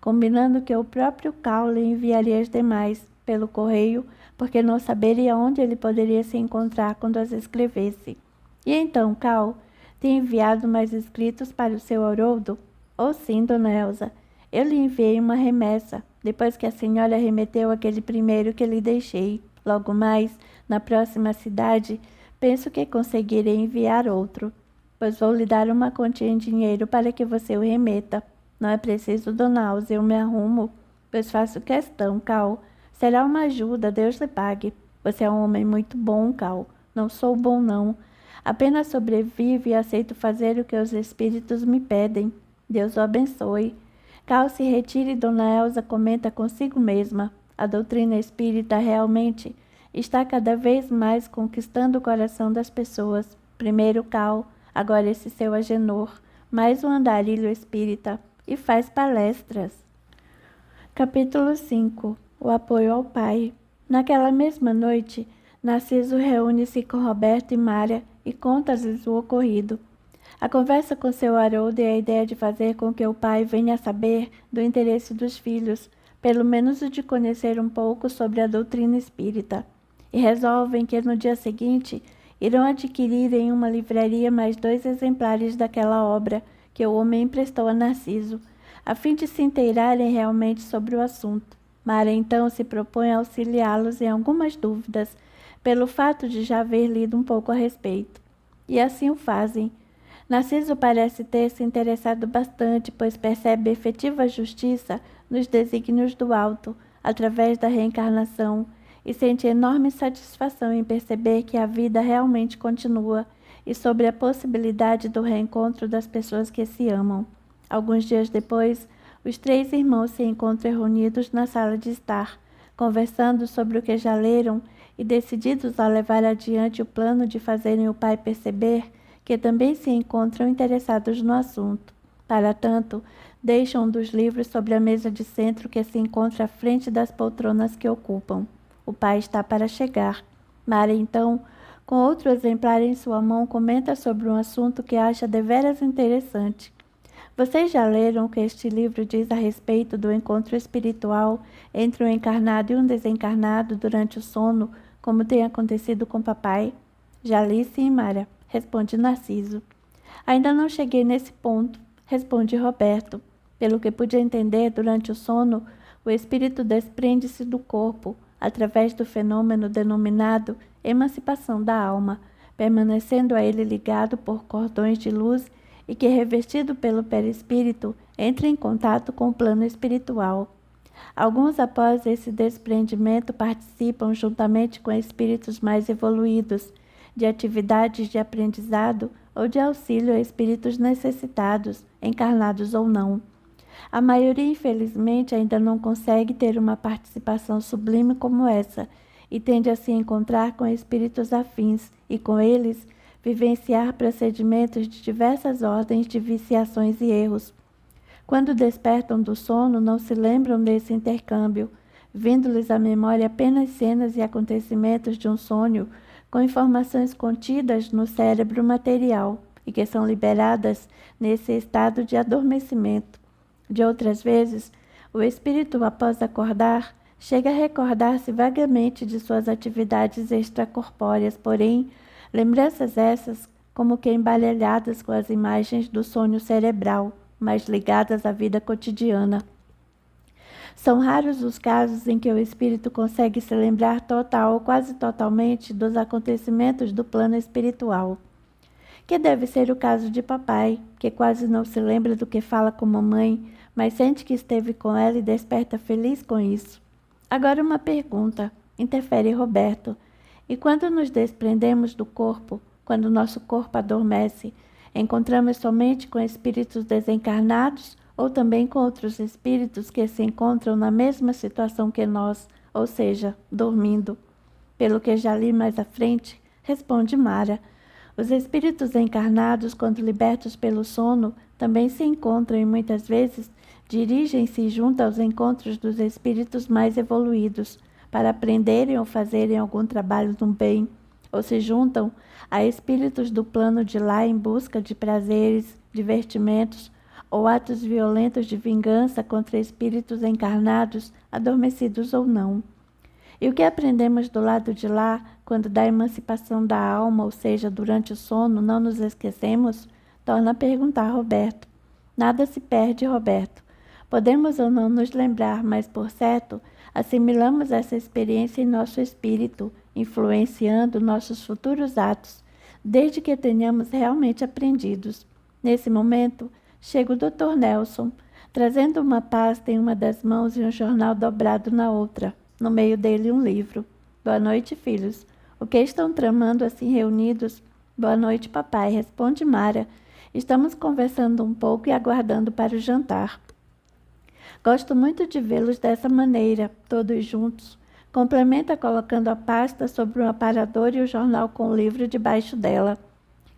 combinando que o próprio Cal lhe enviaria as demais, pelo correio, porque não saberia onde ele poderia se encontrar quando as escrevesse. E então, Cal, tem enviado mais escritos para o seu Haroldo? Oh, sim, dona Elsa. Eu lhe enviei uma remessa, depois que a senhora remeteu aquele primeiro que lhe deixei. Logo mais, na próxima cidade, penso que conseguirei enviar outro, pois vou lhe dar uma quantia em dinheiro para que você o remeta. Não é preciso, dona Elsa, eu me arrumo, pois faço questão, Cal. Será uma ajuda, Deus lhe pague. Você é um homem muito bom, Cal. Não sou bom, não. Apenas sobrevivo e aceito fazer o que os espíritos me pedem. Deus o abençoe. Cal se retira e dona Elsa comenta consigo mesma. A doutrina espírita realmente está cada vez mais conquistando o coração das pessoas. Primeiro Cal, agora esse seu Agenor, mais um andarilho espírita, e faz palestras. Capítulo 5. O apoio ao pai. Naquela mesma noite, Narciso reúne-se com Roberto e Mária e conta-lhes o ocorrido. A conversa com seu Haroldo e a ideia de fazer com que o pai venha a saber do interesse dos filhos, pelo menos o de conhecer um pouco sobre a doutrina espírita, e resolvem que no dia seguinte irão adquirir em uma livraria mais 2 exemplares daquela obra que o homem emprestou a Narciso, a fim de se inteirarem realmente sobre o assunto. Mária então se propõe a auxiliá-los em algumas dúvidas, pelo fato de já haver lido um pouco a respeito. E assim o fazem. Narciso parece ter se interessado bastante, pois percebe efetiva justiça nos desígnios do alto, através da reencarnação, e sente enorme satisfação em perceber que a vida realmente continua e sobre a possibilidade do reencontro das pessoas que se amam. Alguns dias depois, os 3 irmãos se encontram reunidos na sala de estar, conversando sobre o que já leram e decididos a levar adiante o plano de fazerem o pai perceber que também se encontram interessados no assunto. Para tanto, deixam um dos livros sobre a mesa de centro que se encontra à frente das poltronas que ocupam. O pai está para chegar. Mara, então, com outro exemplar em sua mão, comenta sobre um assunto que acha deveras interessante. Vocês já leram o que este livro diz a respeito do encontro espiritual entre um encarnado e um desencarnado durante o sono, como tem acontecido com papai? Já li, sim, Mara, responde Narciso. Ainda não cheguei nesse ponto, responde Roberto. Pelo que pude entender, durante o sono, o espírito desprende-se do corpo, através do fenômeno denominado emancipação da alma, permanecendo a ele ligado por cordões de luz e que, revestido pelo perispírito, entra em contato com o plano espiritual. Alguns, após esse desprendimento, participam, juntamente com espíritos mais evoluídos, de atividades de aprendizado ou de auxílio a espíritos necessitados, encarnados ou não. A maioria, infelizmente, ainda não consegue ter uma participação sublime como essa e tende a se encontrar com espíritos afins e, com eles, vivenciar procedimentos de diversas ordens de viciações e erros. Quando despertam do sono, não se lembram desse intercâmbio, vindo-lhes à memória apenas cenas e acontecimentos de um sonho com informações contidas no cérebro material e que são liberadas nesse estado de adormecimento. De outras vezes, o espírito, após acordar, chega a recordar-se vagamente de suas atividades extracorpóreas, porém, lembranças essas como que embaralhadas com as imagens do sonho cerebral, mas ligadas à vida cotidiana. São raros os casos em que o espírito consegue se lembrar total ou quase totalmente dos acontecimentos do plano espiritual, que deve ser o caso de papai, que quase não se lembra do que fala com mamãe, mas sente que esteve com ela e desperta feliz com isso. Agora uma pergunta, interfere Roberto. E quando nos desprendemos do corpo, quando nosso corpo adormece, encontramos somente com espíritos desencarnados ou também com outros espíritos que se encontram na mesma situação que nós, ou seja, dormindo? Pelo que já li mais à frente, responde Mara. Os espíritos encarnados, quando libertos pelo sono, também se encontram e muitas vezes dirigem-se junto aos encontros dos espíritos mais evoluídos, para aprenderem ou fazerem algum trabalho no bem, ou se juntam a espíritos do plano de lá em busca de prazeres, divertimentos ou atos violentos de vingança contra espíritos encarnados, adormecidos ou não. E o que aprendemos do lado de lá, quando da emancipação da alma, ou seja, durante o sono, não nos esquecemos? Torna a perguntar Roberto. Nada se perde, Roberto. Podemos ou não nos lembrar, mas, por certo, assimilamos essa experiência em nosso espírito, influenciando nossos futuros atos, desde que tenhamos realmente aprendidos. Nesse momento, chega o Dr. Nelson, trazendo uma pasta em uma das mãos e um jornal dobrado na outra, no meio dele um livro. Boa noite, filhos. O que estão tramando assim reunidos? Boa noite, papai, responde Mara. Estamos conversando um pouco e aguardando para o jantar. Gosto muito de vê-los dessa maneira, todos juntos. Complementa colocando a pasta sobre um aparador e o jornal com o livro debaixo dela.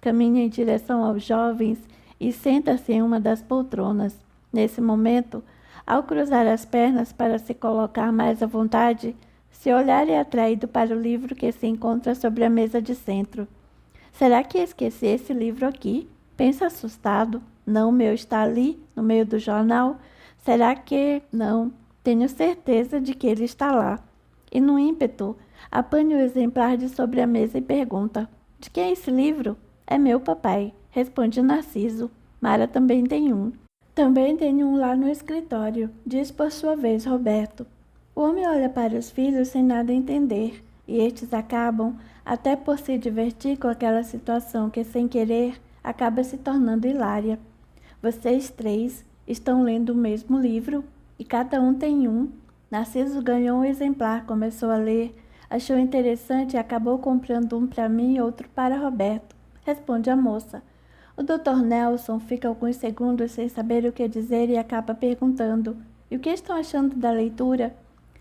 Caminha em direção aos jovens e senta-se em uma das poltronas. Nesse momento, ao cruzar as pernas para se colocar mais à vontade, seu olhar é atraído para o livro que se encontra sobre a mesa de centro. Será que esqueci esse livro aqui? Pensa assustado. Não, o meu está ali, no meio do jornal. Será que... Não, tenho certeza de que ele está lá. E no ímpeto, apanha o exemplar de sobre a mesa e pergunta: de quem é esse livro? É meu, papai, responde Narciso. Mara também tem um. Também tenho um lá no escritório, diz por sua vez Roberto. O homem olha para os filhos sem nada entender, e estes acabam até por se divertir com aquela situação que, sem querer, acaba se tornando hilária. Vocês 3 estão lendo o mesmo livro, e cada um tem um. Narciso ganhou um exemplar, começou a ler, Achou interessante e acabou comprando um para mim e outro para Roberto, responde a moça. O Dr. Nelson fica alguns segundos sem saber o que dizer e acaba perguntando: E o que estão achando da leitura?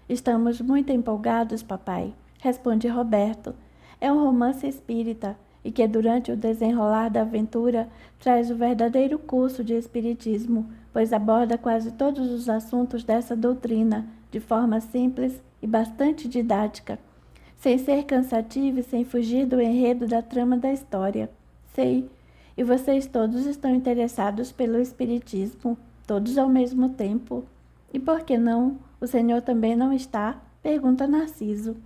Estamos muito empolgados, papai, responde Roberto. É um romance espírita e que, durante o desenrolar da aventura, traz o verdadeiro curso de espiritismo, pois aborda quase todos os assuntos dessa doutrina, de forma simples e bastante didática, sem ser cansativo e sem fugir do enredo da trama da história. Sei. E vocês todos estão interessados pelo espiritismo, todos ao mesmo tempo? E por que não? O senhor também não está? Pergunta Narciso.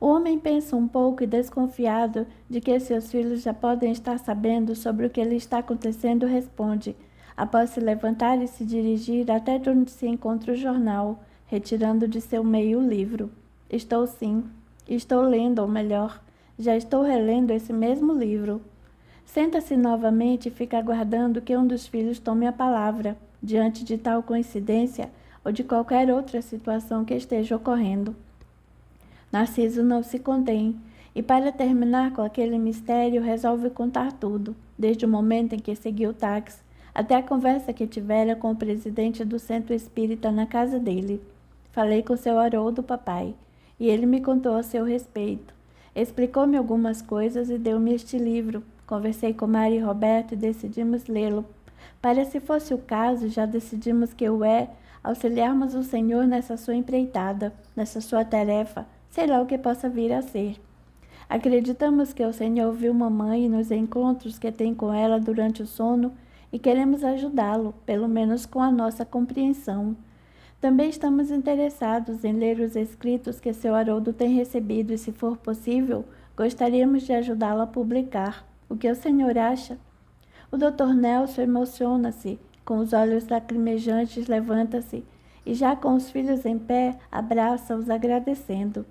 O homem pensa um pouco e, desconfiado de que seus filhos já podem estar sabendo sobre o que lhe está acontecendo, responde, após se levantar e se dirigir até onde se encontra o jornal, retirando de seu meio o livro. Estou sim. Estou lendo, ou melhor, já estou relendo esse mesmo livro. Senta-se novamente e fica aguardando que um dos filhos tome a palavra, diante de tal coincidência ou de qualquer outra situação que esteja ocorrendo. Narciso não se contém e, para terminar com aquele mistério, resolve contar tudo, desde o momento em que seguiu o táxi até a conversa que tivera com o presidente do centro espírita na casa dele. Falei com seu Haroldo, papai, e ele me contou a seu respeito. Explicou-me algumas coisas e deu-me este livro. Conversei com Mário e Roberto e decidimos lê-lo. Para, se fosse o caso, já decidimos que auxiliarmos o Senhor nessa sua empreitada, nessa sua tarefa, sei lá o que possa vir a ser. Acreditamos que o Senhor viu mamãe nos encontros que tem com ela durante o sono e queremos ajudá-lo, pelo menos com a nossa compreensão. Também estamos interessados em ler os escritos que seu Haroldo tem recebido e, se for possível, gostaríamos de ajudá-lo a publicar. O que o senhor acha? O Dr. Nelson emociona-se, com os olhos lacrimejantes levanta-se e, já com os filhos em pé, abraça-os agradecendo.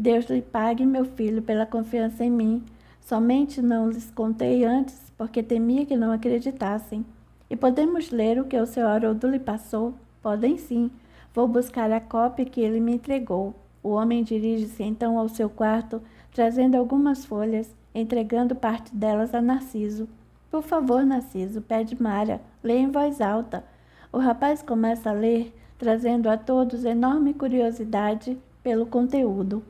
Deus lhe pague, meu filho, pela confiança em mim. Somente não lhes contei antes, porque temia que não acreditassem. E podemos ler o que o seu Haroldo lhe passou? Podem sim. Vou buscar a cópia que ele me entregou. O homem dirige-se então ao seu quarto, trazendo algumas folhas, entregando parte delas a Narciso. Por favor, Narciso, pede Mara, lê em voz alta. O rapaz começa a ler, trazendo a todos enorme curiosidade pelo conteúdo.